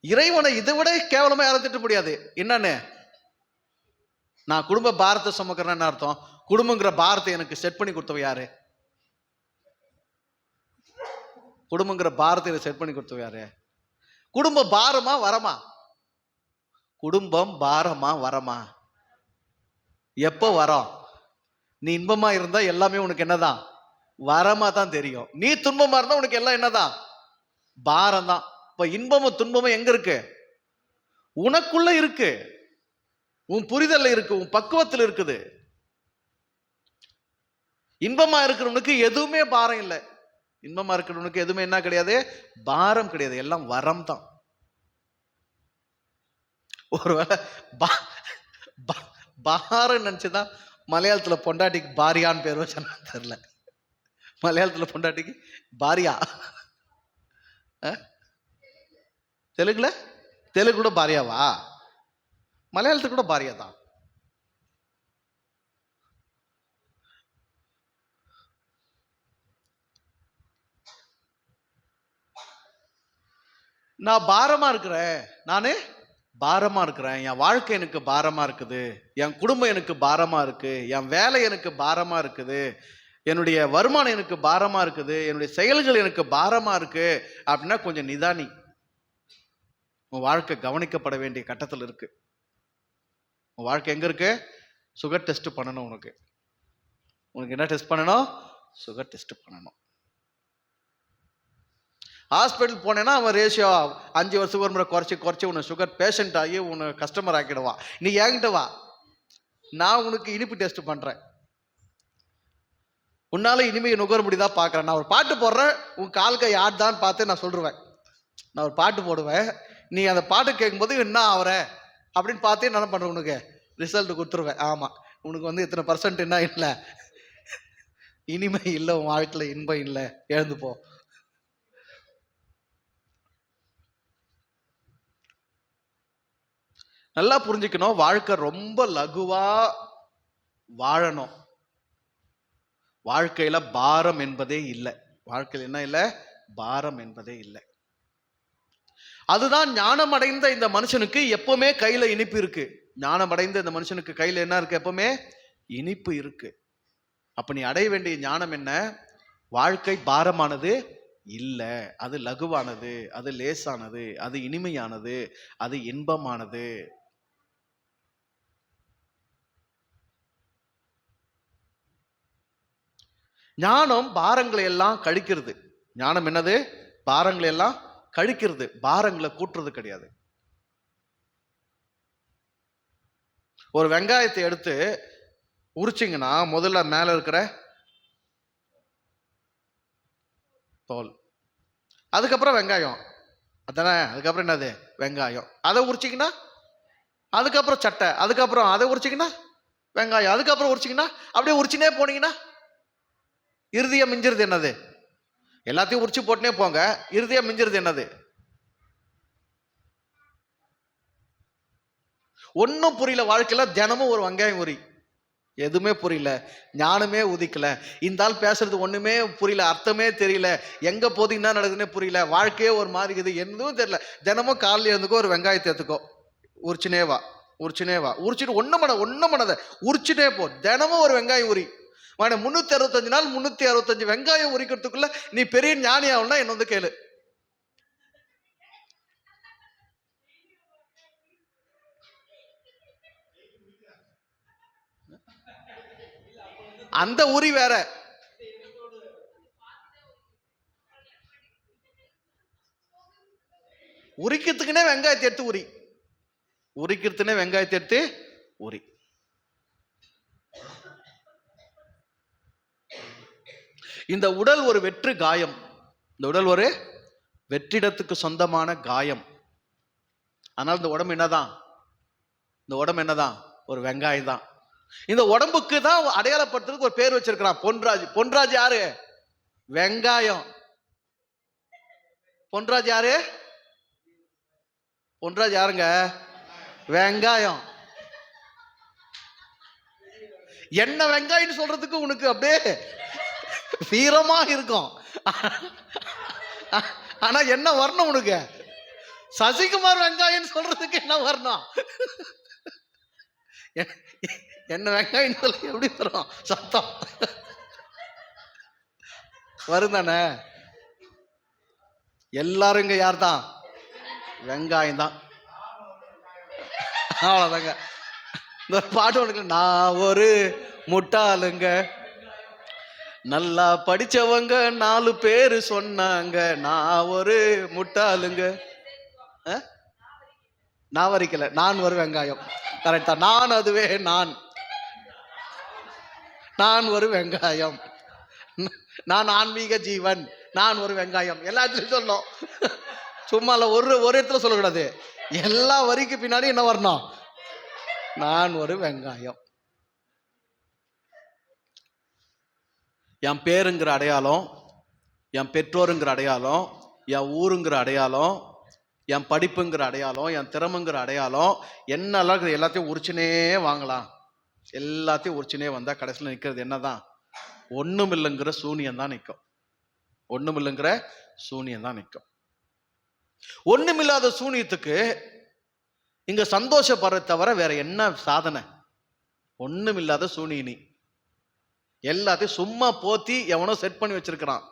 Speaker 1: இறைவனை இதை விட கேவலமா யாரும் திட்ட முடியாது. என்னன்னு, நான் குடும்ப பாரத்தை சுமக்கிறேன்னு அர்த்தம். குடும்பங்கிற பாரத்தை எனக்கு செட் பண்ணி கொடுத்தவ யாரு? குடும்பங்கிற பாரத்தை செட் பண்ணி கொடுத்தவ யாரு? குடும்ப பாரமா வரமா? குடும்பம் பாரமா வரமா? எப்போ வரோம்? நீ இன்பமா இருந்தா எல்லாமே உனக்கு என்னதான்? வரமா தான் தெரியும். நீ துன்பமா இருந்தா உனக்கு எல்லாம் என்னதான்? பாரம் தான். இப்ப இன்பமும் துன்பமும் எங்க இருக்கு? உனக்குள்ள இருக்கு, உன் புரிதல்ல இருக்கு, உன் பக்குவத்தில் இருக்குது. இன்பமா இருக்கிறவனுக்கு எதுவுமே பாரம் இல்லை. இன்பமா இருக்கிறவனுக்கு எதுவுமே என்ன கிடையாது? பாரம் கிடையாது, எல்லாம் வரம் தான். ஒருவேளை பாரம் நினைச்சுதான் மலையாளத்துல பொண்டாட்டிக்கு பாரியான்னு பேர் வச்சா தெரியல. மலையாளத்துல பொண்டாட்டிக்கு பாரியா, தெலுங்கு கூட பாரியாவா? மலையாளத்துக்கு கூட பாரியா தான். நான் பாரமா இருக்கிறேன், நானு பாரமா இருக்கிறேன், என் வாழ்க்கை எனக்கு பாரமா இருக்குது, என் குடும்பம் எனக்கு பாரமா இருக்கு, என் வேலை எனக்கு பாரமா இருக்குது, என்னுடைய வருமானம் எனக்கு பாரமா இருக்குது, என்னுடைய செயல்கள் எனக்கு பாரமா இருக்கு அப்படின்னா கொஞ்சம் நிதானி. உன் வாழ்க்கை கவனிக்கப்பட வேண்டிய கட்டத்தில் இருக்கு. உன் வாழ்க்கை எங்க இருக்கு? சுகர் டெஸ்ட் பண்ணணும். உனக்கு என்ன டெஸ்ட் பண்ணணும்? சுகர் டெஸ்ட் பண்ணணும். ஹாஸ்பிட்டல் போனேன்னா அவன் ரேஷியோ 5 வருஷத்துக்கு ஒரு முறை குறைச்சி உன்னை சுகர் பேஷண்ட் ஆகி உன்னை கஸ்டமர் ஆக்கிடுவான். நீ என்கிட்ட வா, நான் உனக்கு இனிப்பு டெஸ்ட் பண்றேன். உன்னால இனிமே நுகர முடியுதா பாக்குறேன். நான் ஒரு பாட்டு போடுறேன், உன் கால் கை ஆடுதான்னு பார்த்து நான் சொல்றேன். நான் ஒரு பாட்டு போடுவேன், நீ அந்த பாட்டு கேட்கும்போது என்ன ஆவற அப்படின்னு பார்த்தே என்ன பண்றேன், உனக்கு ரிசல்ட் கொடுத்துருவேன். ஆமா, உனக்கு இத்தனை % என்ன இல்லை, இனிமை இல்லை, உன் வாழ்க்கையில இன்பம் இல்லை, எழுந்து போ. நல்லா புரிஞ்சுக்கணும், வாழ்க்கை ரொம்ப லகுவா வாழணும். வாழ்க்கையில பாரம் என்பதே இல்லை. வாழ்க்கையில் என்ன இல்லை? பாரம் என்பதே இல்லை. அதுதான் ஞானம் அடைந்த இந்த மனுஷனுக்கு எப்பவுமே கையில இனிப்பு இருக்கு. ஞானம் அடைந்த இந்த மனுஷனுக்கு கையில என்ன இருக்கு? எப்பவுமே இனிப்பு இருக்கு. அப்ப நீ அடைய வேண்டிய ஞானம் என்ன? வாழ்க்கை பாரமானது இல்லை, அது லகுவானது, அது லேசானது, அது இனிமையானது, அது இன்பமானது. ஞானம் பாரங்களை எல்லாம் கழிக்கிறது. ஞானம் என்னது? பாரங்களை எல்லாம் கழிக்கிறது, பாரங்களை கூட்டுறது கிடையாது. ஒரு வெங்காயத்தை எடுத்து உரிச்சிங்கன்னா முதல்ல மேல இருக்கிற தோல், அதுக்கப்புறம் வெங்காயம், அதானே? அதுக்கப்புறம் என்னது? வெங்காயம். அதை உரிச்சிங்கன்னா அதுக்கப்புறம் சட்டை, அதுக்கப்புறம் அதை உரிச்சிங்கன்னா வெங்காயம், அதுக்கப்புறம் உரிச்சிங்கன்னா அப்படியே உரிச்சினே போனீங்கன்னா இறுதியா மிஞ்சிருது என்னது? எல்லாத்தையும் உரிச்சு போட்டுனே போங்க, இறுதியா மிஞ்சிருது என்னது? ஒன்னும் புரியல. வாழ்க்கையில தினமும் ஒரு வெங்காயம் உரி, எதுவுமே புரியல, ஞானமே உதிக்கல. இந்த ஆள் பேசுறது ஒண்ணுமே புரியல, அர்த்தமே தெரியல, எங்க போது என்ன நடக்குதுன்னே புரியல, வாழ்க்கையே ஒரு மாதிரி இருக்குது, எதுவும் தெரியல. தினமும் காலையில் இருந்துக்கோ ஒரு வெங்காயத்தை எடுத்துக்கோ, உரிச்சுனே வா, உரிச்சிட்டு ஒன்னும் பண்ணாத, உரிச்சுட்டே போ. தினமும் ஒரு வெங்காயம் உரி. 365 நாள் 365 வெங்காயம் உரிக்கிறதுக்குள்ள நீ பெரிய ஞானி ஆகணும்னா என்ன கேளு. அந்த உரி வேற. உரிக்கிறதுக்குனே வெங்காயத்தை எடுத்து உரி, உரிக்கிறதுனே வெங்காயத்தை எடுத்து உரி. இந்த உடல் ஒரு வெற்று காயம். இந்த உடல் ஒரு வெற்றிடத்துக்கு சொந்தமான காயம். ஆனால் இந்த உடம்பு என்னதான்? இந்த உடம்பு என்னதான்? ஒரு வெங்காயம் தான். இந்த உடம்புக்கு தான் அடையாளப்படுத்துறதுக்கு ஒரு பேர் வச்சிருக்கிறான், பொன்ராஜ். பொன்ராஜ் யாரு? வெங்காயம். பொன்ராஜ் யாரு? பொன்ராஜ் யாருங்க? வெங்காயம். என்ன வெங்காயம் சொல்றதுக்கு உனக்கு அப்படியே வீரமா இருக்கும். ஆனா என்ன வரணும் உனக்கு? சசிகுமார் வெங்காயம் சொல்றதுக்கு என்ன வரணும்? என்ன வெங்காயம் சொல்லி எப்படி வரும் சத்தம்? வரும் தானே? எல்லாரும் இங்க யார் தான்? வெங்காயம் தான். அவ்வளவுதாங்க. இந்த பாட்டு ஒன்று, நான் ஒரு முட்டாளுங்க, நல்லா படிச்சவங்க 4 பேரு சொன்னாங்க, நான் ஒரு முட்டாளுங்க. நான் வரிக்கல, நான் ஒரு வெங்காயம். கரெக்டா? நான் அதுவே நான் ஒரு வெங்காயம், நான் ஆன்மீக ஜீவன், நான் ஒரு வெங்காயம். எல்லாத்துலயும் சொல்லும். சும்மா ஒரு இடத்துல சொல்லக்கூடாது, எல்லா வரிக்கு பின்னாடி என்ன வரணும்? நான் ஒரு வெங்காயம். என் பேருங்கிற அடையாளம், என் பெற்றோருங்கிற அடையாளம், என் ஊருங்கிற அடையாளம், என் படிப்புங்கிற அடையாளம், என் திறமைங்கிற அடையாளம், என்னெல்லாம் இருக்குது எல்லாத்தையும் உரிச்சுனே வாங்கலாம். எல்லாத்தையும் உரிச்சுனே வந்தா கடைசியில் நிற்கிறது என்னதான்? ஒண்ணுமில்லைங்கிற சூனியம் தான் நிற்கும். ஒண்ணுமில்லைங்கிற சூனியம் தான் நிற்கும். ஒண்ணுமில்லாத சூனியத்துக்கு இங்க சந்தோஷப்படுறத தவிர வேற என்ன சாதனை? ஒண்ணுமில்லாத சூனியனி எல்லாத்தையும் சும்மா போத்தி எவனோ செட் பண்ணி வச்சிருக்கிறான்.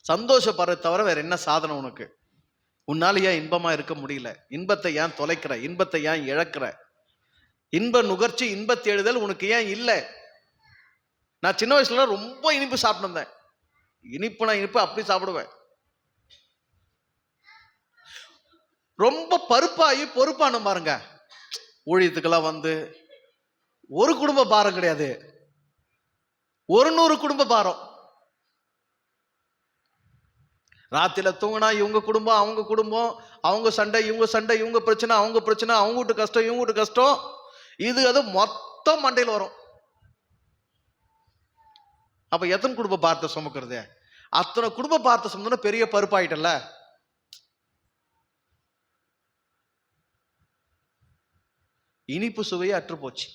Speaker 1: சந்தோஷப்படுறத தவிர வேற என்ன சாதனை உனக்கு? உன்னால ஏன் இன்பமா இருக்க முடியல? இன்பத்தை ஏன் தொலைக்கிற? இன்பத்தை ஏன் இழக்கிற? இன்ப நுகர்ச்சி, இன்பத்தை எழுதல் உனக்கு ஏன் இல்லை? நான் சின்ன வயசுல ரொம்ப இனிப்பு சாப்பிட்டு இனிப்பு அப்படி சாப்பிடுவேன். ரொம்ப பருப்பாகி பொறுப்பான பாருங்க. ஊழியத்துக்கெல்லாம் வந்து ஒரு குடும்ப பாரம் கிடையாது, 100 குடும்ப பாரம். ராத்திரில தூங்கினா இவங்க குடும்பம் அவங்க குடும்பம், அவங்க சண்டை இவங்க சண்டை, இவங்க பிரச்சனை அவங்க பிரச்சனை, அவங்க வீட்டு கஷ்டம் இவங்க வீட்டு கஷ்டம், இது அது மொத்தம் மண்டையில் வரும். அப்ப எத்தனை குடும்ப பாரத்தை சுமக்கிறது? அத்தனை குடும்ப பாரத்தை சுமந்தா பெரிய பருப்பாயிட்டல. இனிப்பு சுவையே அற்று போச்சு.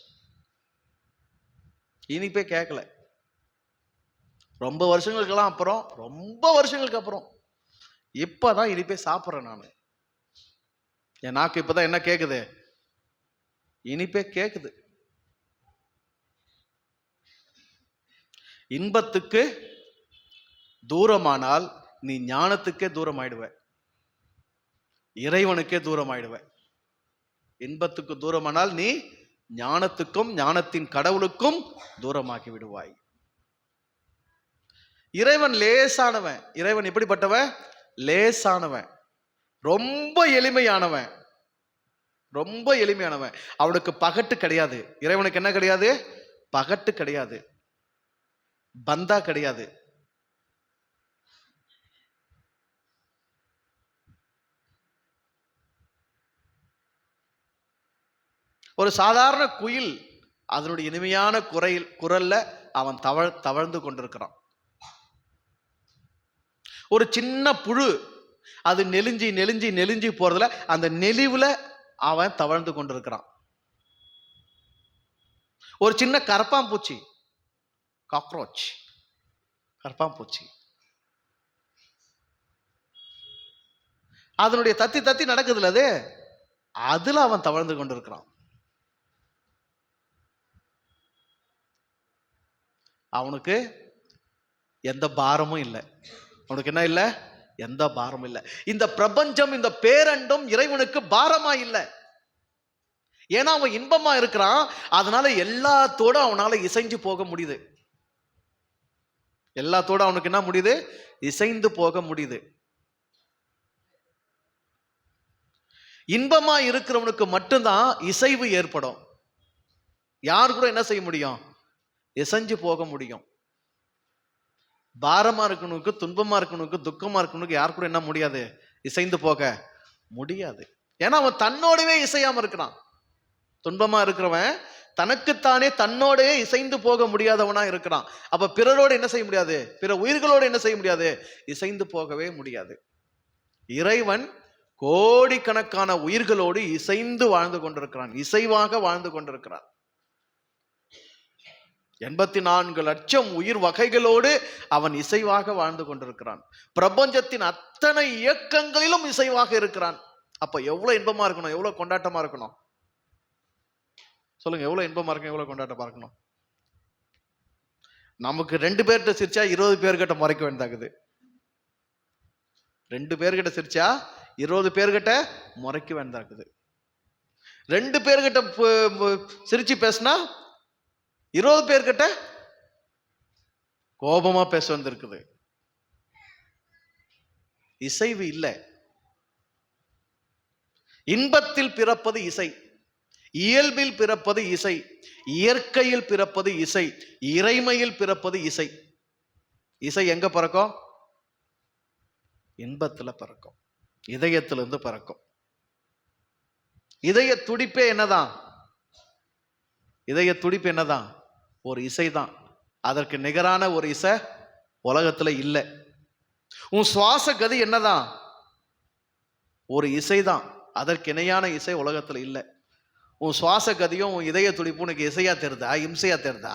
Speaker 1: இனிப்பே கேட்கல. ரொம்ப வருஷங்களுக்கெல்லாம் அப்புறம், ரொம்ப வருஷங்களுக்கு அப்புறம் இப்பதான் இனிப்பே சாப்பிட்றேன் நான். என் நாக்கு இப்பதான் என்ன கேக்குது? இனிப்பே கேக்குது. இன்பத்துக்கு தூரமானால் நீ ஞானத்துக்கே தூரம் ஆயிடுவ, இறைவனுக்கே தூரம் ஆயிடுவ. இன்பத்துக்கு தூரமானால் நீ ஞானத்துக்கும் ஞானத்தின் கடவுளுக்கும் தூரமாக்கி விடுவாய். இறைவன் லேசானவன். இறைவன் எப்படிப்பட்டவன்? லேசானவன், ரொம்ப எளிமையானவன், ரொம்ப எளிமையானவன். அவனுக்கு பகட்டு கிடையாது. இறைவனுக்கு என்ன கிடையாது? பகட்டு கிடையாது, பந்தா கிடையாது. ஒரு சாதாரண குயில் அதனுடைய இனிமையான குரல்ல அவன் தவழ்ந்து கொண்டிருக்கிறான். ஒரு சின்ன புழு அது நெலிஞ்சி நெலிஞ்சி நெலிஞ்சி போறதுல அந்த நெளிவுல அவன் தவழ்ந்து கொண்டிருக்கிறான். ஒரு சின்ன கரப்பாம்பூச்சி, காக்ரோச், கரப்பாம்பூச்சி, அதனுடைய தத்தி தத்தி நடக்குதுல அது, அதுல அவன் தவழ்ந்து கொண்டிருக்கிறான். அவனுக்கு எந்த பாரமும் இல்லை. அவனுக்கு என்ன இல்லை? எந்த பாரமும் இல்லை. இந்த பிரபஞ்சம், இந்த பேரண்டம் இறைவனுக்கு பாரமா இல்லை. ஏன்னா அவன் இன்பமா இருக்கிறான். அதனால எல்லாத்தோட அவனால இசைஞ்சு போக முடியுது. எல்லாத்தோட அவனுக்கு என்ன முடியுது? இசைந்து போக முடியுது. இன்பமா இருக்கிறவனுக்கு மட்டும்தான் இசைவு ஏற்படும். யார் கூட என்ன செய்ய முடியும்? இசைஞ்சு போக முடியும். பாரமா இருக்கணுக்கு, துன்பமா இருக்கணுக்கு, துக்கமா இருக்கணுக்கு யார் கூட என்ன முடியாது? இசைந்து போக முடியாது. ஏன்னா அவன் தன்னோடவே இசையாம இருக்கிறான். துன்பமா இருக்கிறவன் தனக்குத்தானே தன்னோடே இசைந்து போக முடியாதவனா இருக்கிறான். அப்ப பிறரோடு என்ன செய்ய முடியாது? பிற உயிர்களோடு என்ன செய்ய முடியாது? இசைந்து போகவே முடியாது. இறைவன் கோடிக்கணக்கான உயிர்களோடு இசைந்து வாழ்ந்து கொண்டிருக்கிறான், இசைவாக வாழ்ந்து கொண்டிருக்கிறான். 84 லட்சம் உயிர் வகைகளோடு அவன் இசைவாக வாழ்ந்து கொண்டிருக்கிறான். பிரபஞ்சத்தின் அத்தனை இயக்கங்களிலும் இசைவாக இருக்கிறான். அப்ப எவ்வளவு இன்பமா இருக்கணும், எவ்வளவு கொண்டாட்டமா இருக்கணும் சொல்லுங்க. எவ்வளவு இன்பமா இருக்கணும், எவ்வளவு கொண்டாட்டமா இருக்கணும். நமக்கு 2 பேர்கிட்ட சிரிச்சா 20 பேர்கிட்ட முறைக்க வேண்டியதாகுது. 2 பேர்கிட்ட சிரிச்சா 20 பேர்கிட்ட முறைக்க வேண்டியதாகுது. 2 பேர்கிட்ட சிரிச்சு பேசினா 20 பேர்கிட்ட கோபமா பேச வந்திருக்குது. இசைவு இல்லை. இன்பத்தில் பிறப்பது இசை, இயல்பில் பிறப்பது இசை, இயற்கையில் பிறப்பது இசை, இறைமையில் பிறப்பது இசை. இசை எங்க பிறக்கும்? இன்பத்துல பிறக்கும், இதயத்திலிருந்து பிறக்கும். இதய துடிப்பே என்னதான்? இதய துடிப்பு என்னதான்? ஒரு இசைதான். அதற்கு நிகரான ஒரு இசை உலகத்துல இல்லை. உன் சுவாச கதி என்னதான்? ஒரு இசைதான். அதற்கு இணையான இசை உலகத்துல இல்லை. உன் சுவாச கதியும் உன் இதய துடிப்பு உனக்கு இசையா தெரியுதா, இம்சையா தெரியுதா?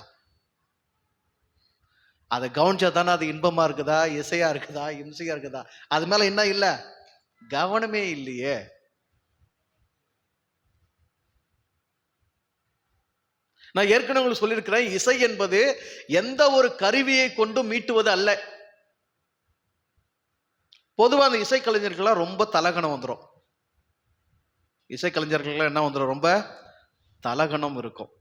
Speaker 1: அதை கவனிச்சா தானே அது இன்பமா இருக்குதா, இசையா இருக்குதா, இம்சையா இருக்குதா? அது மேல என்ன இல்லை? கவனமே இல்லையே. நான் ஏற்கனவே உங்களுக்கு சொல்லியிருக்கிறேன், இசை என்பது எந்த ஒரு கருவியை கொண்டு மீட்டுவது அல்ல. பொதுவா அந்த இசைக்கலைஞர்கள்லாம் ரொம்ப தலகணம் வந்துடும். இசைக்கலைஞர்கள்லாம் என்ன வந்துடும்? ரொம்ப தலகணம் இருக்கும்.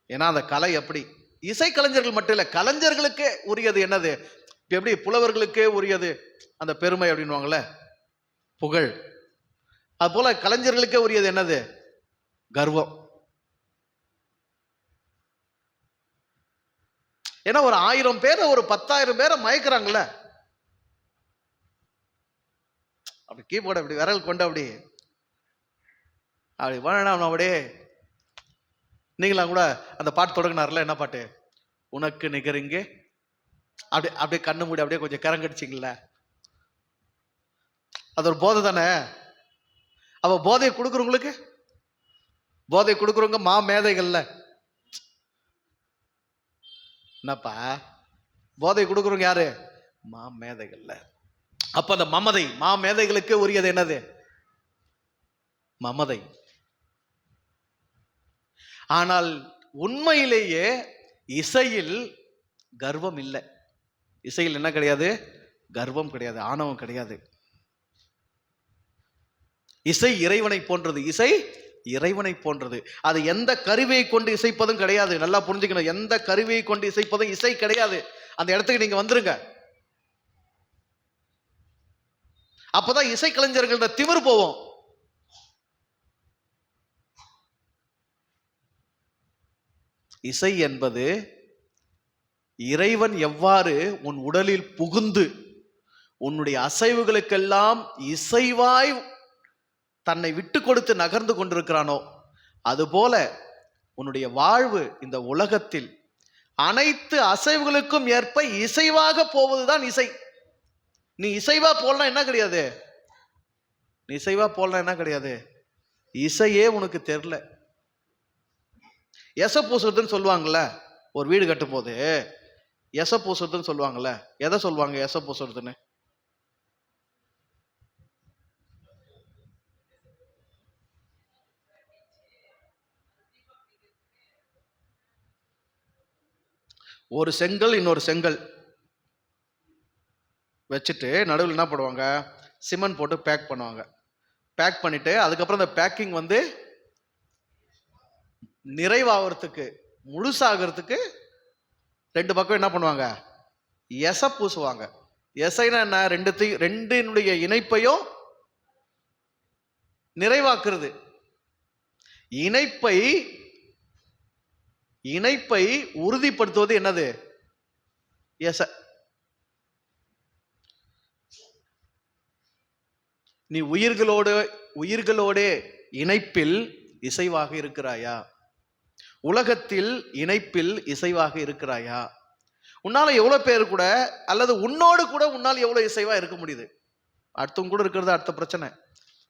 Speaker 1: ஏன்னா அந்த கலை எப்படி, இசைக்கலைஞர்கள் மட்டும் இல்ல, கலைஞர்களுக்கே உரியது என்னது? எப்படி புலவர்களுக்கே உரியது அந்த பெருமை அப்படின்வாங்கல்ல, புகழ். அது போல கலைஞர்களுக்கே உரியது என்னது? கர்வம். ஏன்னா ஒரு 1000 பேரை ஒரு 10,000 பேரை மயக்கிறாங்கல்ல, அப்படி கீபோர்டு அப்படி விரல் கொண்டு அப்படி அப்படி வேணாம் அப்படியே. நீங்களாம் கூட அந்த பாட்டு தொடங்கினார்ல, என்ன பாட்டு? உனக்கு நிகருங்க, அப்படியே அப்படியே கண்ணு மூடி அப்படியே கொஞ்சம் கரங்கடிச்சிங்கள, அது ஒரு போதை தானே. அவ போதையை கொடுக்குறவங்களுக்கு, போதை கொடுக்குறவங்க மா மேதைகள்ல. என்னப்பா போதை கொடுக்குறவங்க யாரு? மா மேதைகள்ல. அப்ப அந்த மமதை, மா மேதைகளுக்கு உரியது என்னது? மமதை. ஆனால் உண்மையிலேயே இசையில் கர்வம் இல்லை. இசையில் என்ன கிடையாது? கர்வம் கிடையாது, ஆணவம் கிடையாது. இசை இறைவனை போன்றது. இசை இறைவனை போன்றது. அது எந்த கருவியை கொண்டு இசைப்பதும் கிடையாது. நல்லா புரிஞ்சுக்கணும், எந்த கருவியை கொண்டு இசைப்பதும் இசை கிடையாது. அந்த இடத்துக்கு நீங்க வந்துருங்க. அப்பதான் இசைக்கலைஞர்களோட திமிர் போவோம். இசை என்பது இறைவன் எவ்வாறு உன் உடலில் புகுந்து உன்னுடைய அசைவுகளுக்கெல்லாம் இசைவாய் தன்னை விட்டு கொடுத்து நகர்ந்து கொண்டிருக்கிறானோ, அதுபோல உன்னுடைய வாழ்வு இந்த உலகத்தில் அனைத்து அசைவுகளுக்கும் ஏற்ப இசைவாக போவதுதான் இசை. நீ இசைவா போலனா என்ன கிடையாது? நீ இசைவா போலனா என்ன கிடையாது? இசையே உனக்கு தெரியல. எச பூசுறதுன்னு சொல்லுவாங்கல்ல, ஒரு வீடு கட்டும் போது எச பூசுறதுன்னு சொல்லுவாங்கல்ல. எதை சொல்லுவாங்க எச பூசுறதுன்னு? ஒரு செங்கல் இன்னொரு செங்கல் வச்சுட்டு நடுவில் என்ன பண்ணுவாங்க? சிமெண்ட் போட்டு பேக் பண்ணுவாங்க. பேக் பண்ணிட்டு அதுக்கப்புறம் அந்த பேக்கிங் வந்து நிறைவாகிறதுக்கு, முழுசாகிறதுக்கு ரெண்டு பக்கம் என்ன பண்ணுவாங்க? எச பூசுவாங்க. எசைனா என்ன? ரெண்டினுடைய இணைப்பையும் நிறைவாக்குறது. இணைப்பை இணைப்பை உறுதிப்படுத்துவது என்னது? எச. நீ உயிர்களோடு இணைப்பில் இசைவாக இருக்கிறாயா? உலகத்தில் இணைப்பில் இசைவாக இருக்கிறாயா? உன்னால எவ்வளவு பேர் கூட, அல்லது உன்னோடு கூட உன்னால் எவ்வளவு இசைவா இருக்க முடியுது? அடுத்தவங்க கூட இருக்கிறது அடுத்த பிரச்சனை.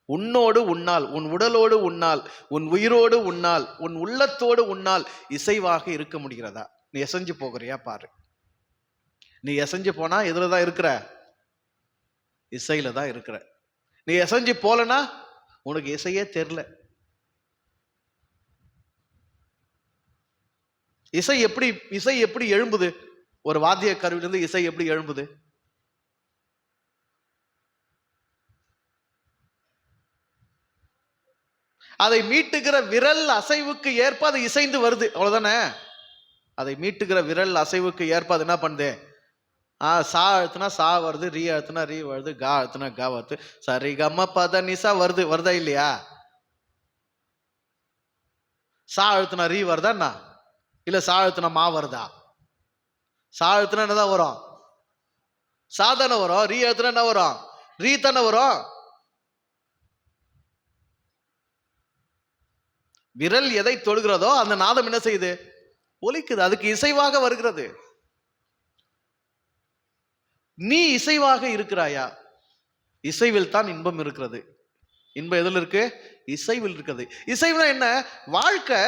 Speaker 1: உன்னோடு உன்னால், உன் உடலோடு உன்னால், உன் உயிரோடு உன்னால், உன் உள்ளத்தோடு உன்னால் இசைவாக இருக்க முடிகிறதா? நீ எசைஞ்சு போகிறியா பாரு. நீ எசைஞ்சு போனா எதுலதான் இருக்கிற? இசையில தான் இருக்கிற. நீ எசைஞ்சு போலனா உனக்கு இசையே தெரியல. இசை எப்படி எழும்புது? ஒரு வாத்திய கருவிலிருந்து இசை எப்படி எழும்புது? அதை மீட்டுகிற விரல் அசைவுக்கு ஏற்ப அது இசைந்து வருது, அவ்வளவுதானே? அதை மீட்டுகிற விரல் அசைவுக்கு ஏற்ப அது என்ன பண்ணுது? சா அழுத்துனா சா வருது, ரீ அழுத்துனா ரீ வருது, கா அழுத்துனா கா வருது, சரி கம்ம பத நிசா வருது. வருதா இல்லையா? சா அழுத்துனா ரீ வருதா என்ன? இல்ல சா அழுத்துனா மா வருதா? சா அழுத்துனா என்னதான் வரும்? சா தானே வரும். ரீ அழுத்துனா என்ன வரும்? ரீ தானே வரும். விரல் எதை தொழுகிறதோ அந்த நாதம் என்ன செய்யுது? ஒலிக்குது. அதுக்கு இசைவாக வருகிறது. நீ இசைவாக இருக்கிறாயா? இசைவில் தான் இன்பம் இருக்கிறது. இன்பம் எதில் இருக்கு? இசைவில் இருக்கிறது. இசைவுனா என்ன? வாழ்க்கை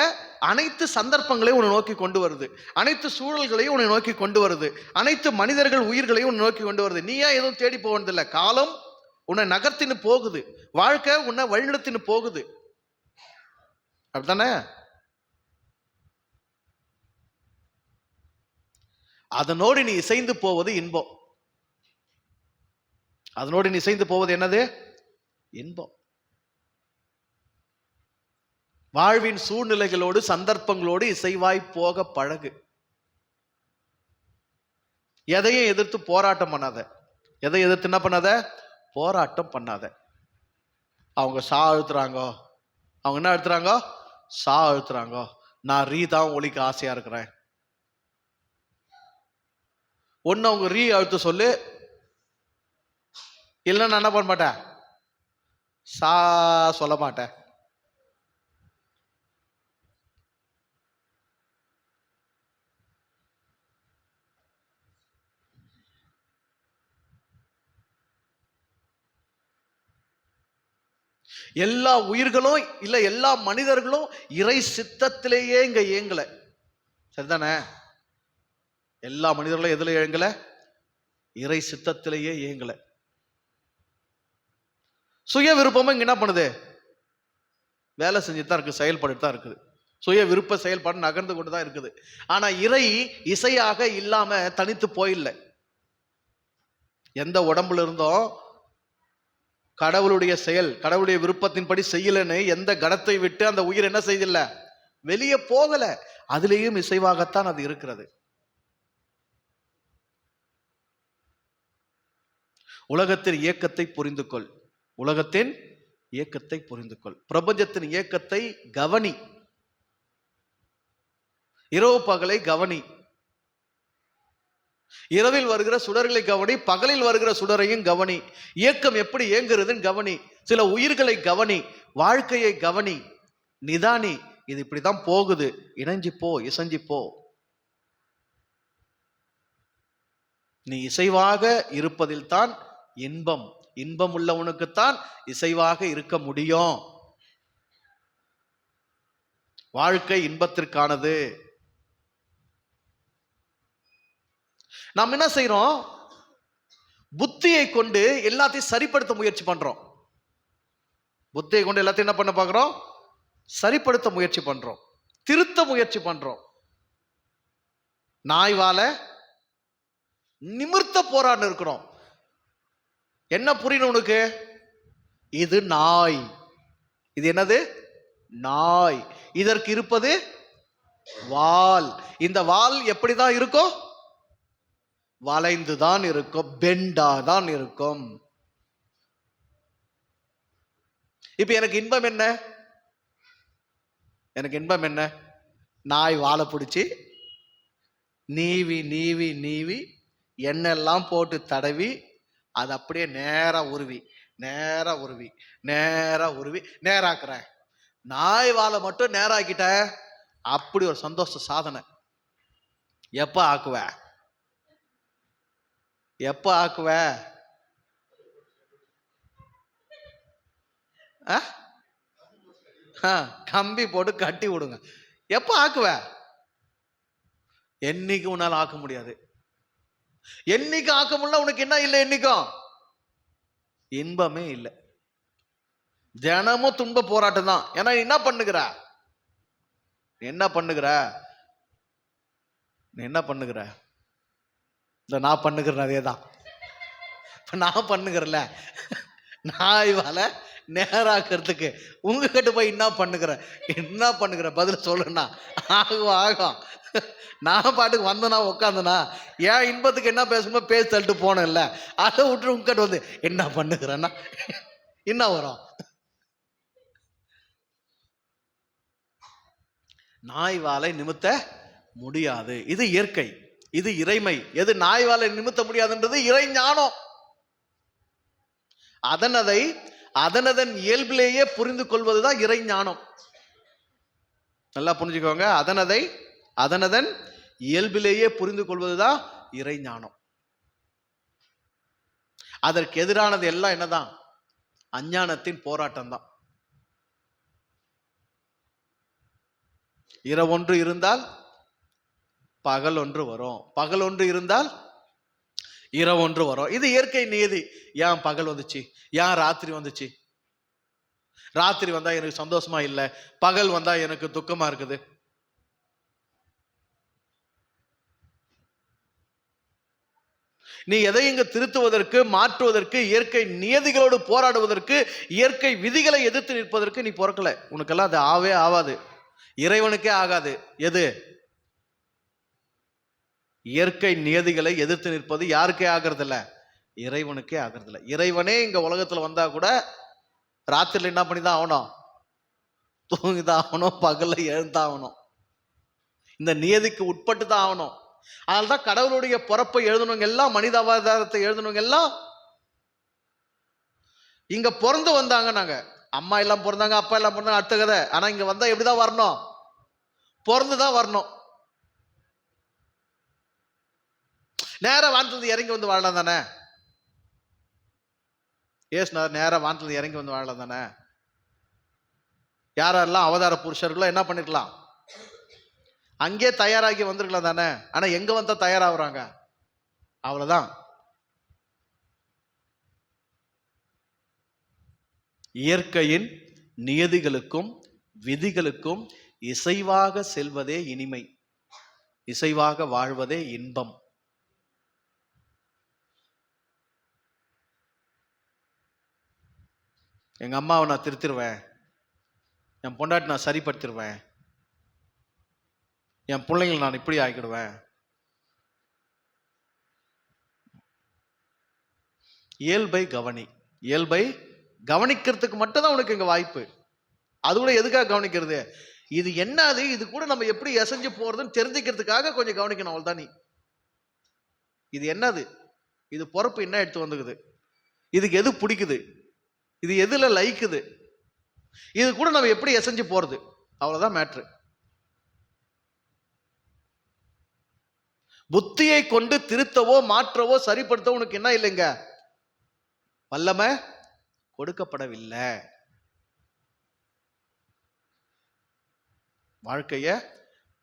Speaker 1: அனைத்து சந்தர்ப்பங்களையும் உன்னை நோக்கி கொண்டு வருது, அனைத்து சூழல்களையும் உன்னை நோக்கி கொண்டு வருது, அனைத்து மனிதர்கள் உயிர்களையும் உன்னை நோக்கி கொண்டு வருது. நீயா எதுவும் தேடி போவதில்லை, காலம் உன்னை நகர்த்தின்னு போகுது, வாழ்க்கை உன்னை வழிநடத்தின்னு போகுது. அப்படித்தானே? அதனோடு நீ இசைந்து போவது இன்பம். அதனோடு நீ இசைந்து போவது என்னது? இன்பம். வாழ்வின் சூழ்நிலைகளோடு சந்தர்ப்பங்களோடு இசைவாய் போக பழகு. எதையும் எதிர்த்து போராட்டம் பண்ணாத. எதை எதிர்த்து என்ன பண்ணாத? போராட்டம் பண்ணாத. அவங்க சா அழுத்துறாங்க, அவங்க என்ன அழுத்துறாங்க? சா அழுத்துறாங்க, நான் ரீ தான் ஒலிக்க ஆசையா இருக்கிறேன். ஒன்னு அவங்க ரீ அழுத்த சொல்லு, இல்லைன்னா நான் என்ன பண்ண மாட்டேன், சா சொல்ல மாட்டேன். எல்லா உயிர்களும் இல்ல எல்லா மனிதர்களும் இறை சித்தத்திலேயே இங்க இயங்கல. சரிதானே? எல்லா மனிதர்களும் எதுல இயங்கல? இறை சித்தத்திலேயே இயங்கல. சுய விருப்பமும் இங்க என்ன பண்ணுது? வேலை செஞ்சுட்டு தான் இருக்கு, செயல்பட்டு தான் இருக்குது. சுய விருப்ப செயல்பாடு நகர்ந்து கொண்டு தான் இருக்குது. ஆனா இறை இசையாக இல்லாம தனித்து போயில்ல. எந்த உடம்புல இருந்தோம் கடவுளுடைய செயல், கடவுளுடைய விருப்பத்தின்படி செய்யலன்னு எந்த கணத்தை விட்டு அந்த உயிர் என்ன செய்தில்ல, வெளியே போகல. அதுலேயும் இசைவாகத்தான் அது இருக்கிறது. உலகத்தின் இயக்கத்தை புரிந்து கொள், உலகத்தின் இயக்கத்தை புரிந்து கொள், பிரபஞ்சத்தின் இயக்கத்தை கவனி, இரவு பகலை கவனி, இரவில் வருகிற சுடர்களை கவனி, பகலில் வருகிற சுடரையும் கவனி, இயக்கம் எப்படி இயங்குறதுன்னு கவனி, சில உயிர்களை கவனி, வாழ்க்கையை கவனி, நிதானி. இது இப்படிதான் போகுது, இணைஞ்சு போ, இசைஞ்சு போ. நீ இசைவாக இருப்பதில் தான் இன்பம். இன்பம் உள்ளவனுக்குத்தான் இசைவாக இருக்க முடியும். வாழ்க்கை இன்பத்திற்கானது. நாம் என்ன செய்யறோம்? புத்தியை கொண்டு எல்லாத்தையும் சரிப்படுத்த முயற்சி பண்றோம். புத்தியை கொண்டு எல்லாத்தையும் என்ன பண்ண பார்க்கிறோம்? சரிப்படுத்த முயற்சி பண்றோம், திருத்த முயற்சி பண்றோம். நாய் வாழ நிமிர்த்த போரான்னு இருக்கிறோம். என்ன புரியணும் உனக்கு? இது நாய். இது என்னது? நாய். இதற்கு இருப்பது வால். இந்த வால் எப்படிதான் இருக்கும்? வளைந்துதான் இருக்கும், பெண்டாதான் இருக்கும். இப்ப எனக்கு இன்பம் என்ன? எனக்கு இன்பம் என்ன? நாய் வாழை பிடிச்சி நீவி நீவி நீவி எண்ணெல்லாம் போட்டு தடவி அது அப்படியே நேரா உருவி நேரா உருவி நேரா உருவி நேராக்குறேன். நாய் வாழை மட்டும் நேராக்கிட்ட அப்படி ஒரு சந்தோஷ சாதனை. எப்ப ஆக்குவ? எப்ப ஆக்குவ? கம்பி போட்டு கட்டி விடுங்க. எப்ப ஆக்குவ? என்னைக்கு உன்னால ஆக்க முடியாது. என்னைக்கு ஆக்க முடியல உனக்கு என்ன இல்லை? என்னைக்கும் இன்பமே இல்லை. தினமும் துன்ப போராட்டம் தான். ஏன்னா என்ன பண்ணுகிற? என்ன பண்ணுகிற? என்ன பண்ணுகிற? இந்த நான் பண்ணுகிறேன் அதே தான். இப்ப நான் பண்ணுகிறல, நாய் வாழை நேராக்கிறதுக்கு உங்ககிட்ட போய் என்ன பண்ணுகிற? என்ன பண்ணுகிற? பதில் சொல்லுண்ணா. ஆகும் ஆகும். நான் பாட்டுக்கு வந்தனா உட்காந்தனா ஏன் இன்பத்துக்கு என்ன பேசணுமோ பேசி தள்ளிட்டு போனேன்ல, அதை விட்டு உங்ககிட்ட வந்து என்ன பண்ணுகிறேன்னா என்ன வரும்? நாய் வாழை நிமித்த முடியாது. இது இயற்கை, இது இறைமை. எது நாய் வாழை நிமித்த முடியாதுன்றது இறை ஞானம். அதனதன் இயல்பிலேயே புரிந்து கொள்வதுதான் இறை ஞானம். நல்லா புரிஞ்சுக்கோங்க. அதனதன் இயல்பிலேயே புரிந்து கொள்வதுதான் இறை ஞானம். அதற்கு எதிரானது எல்லாம் என்னதான்? அஞ்ஞானத்தின் போராட்டம் தான். இரவொன்று இருந்தால் பகல் ஒன்று வரும், பகல் ஒன்று இருந்தால் இரவொன்று வரும். இது இயற்கை நியதி. ஏன் பகல் வந்துச்சு, ஏன் ராத்திரி வந்துச்சு? ராத்திரி வந்தா எனக்கு சந்தோஷமா இல்லை, பகல் வந்தா எனக்கு துக்கமா இருக்குது. நீ எதை இங்கு திருத்துவதற்கு, மாற்றுவதற்கு, இயற்கை நியதிகளோடு போராடுவதற்கு, இயற்கை விதிகளை எதிர்த்து நிற்பதற்கு நீ பிறக்கல. உனக்கெல்லாம் அது ஆவே ஆகாது, இறைவனுக்கே ஆகாது. எது? இயற்கை நியதிகளை எதிர்த்து நிற்பது யாருக்கே ஆகிறது இல்ல? இறைவனுக்கே ஆகிறது இல்ல. இறைவனே இங்க உலகத்துல வந்தா கூட ராத்திரில என்ன பண்ணிதான் ஆகணும்? தூங்கிதான் ஆகணும், பகல்ல எழுந்தான் ஆகணும். இந்த நியதிக்கு உட்பட்டு தான் ஆகணும். அதனால்தான் கடவுளுடைய பிறப்பை எழுதணுங்க எல்லாம், மனித அவதாரத்தை எழுதணுங்க எல்லாம் இங்க பிறந்து வந்தாங்க. நாங்க அம்மா எல்லாம் பிறந்தாங்க, அப்பா எல்லாம் பிறந்தாங்க, அடுத்த கதை. ஆனா இங்க வந்தா எப்படிதான் வரணும்? பிறந்துதான் வரணும். நேரம் வானத்துல இறங்கி வந்து வாழலாம் தானே? ஏசுனார் நேரம் வானத்துல இறங்கி வந்து வாழலாம் தானே? யாரெல்லாம் அவதார புருஷர்களோ என்ன பண்ணிருக்கலாம்? அங்கே தயாராகி வந்திருக்கலாம் தானே? ஆனா எங்க வந்தா தயாராகிறாங்க? அவ்வளவுதான். இயற்கையின் நியதிகளுக்கும் விதிகளுக்கும் இசைவாக செல்வதே இனிமை, இசைவாக வாழ்வதே இன்பம். எங்க அம்மாவை நான் திருத்திருவேன், என் பொண்டாட்டி நான் சரிப்படுத்திடுவேன், என் பிள்ளைங்களை நான் இப்படி ஆக்கிடுவேன். இயல்பை கவனி. இயல்பை கவனிக்கிறதுக்கு மட்டும் தான் உனக்கு இங்க வாய்ப்பு. அது கூட எதுக்காக கவனிக்கிறது? இது என்னது, இது கூட நம்ம எப்படி எசைஞ்சு போறதுன்னு தெரிஞ்சுக்கிறதுக்காக கொஞ்சம் கவனிக்கணும், அவ்வளவுதான். நீ இது என்னது, இது பொறுப்பு என்ன எடுத்து வந்துக்குது, இதுக்கு எது பிடிக்குது, இது எதுல லைக்குது, இது கூட நம்ம எப்படி எசைஞ்சு போறது, அவ்வளவுதான் மேட்ரு. புத்தியை கொண்டு திருத்தவோ மாற்றவோ சரிப்படுத்தவோ உனக்கு என்ன இல்லைங்க, வல்லமை கொடுக்கப்படவில்லை. வாழ்க்கைய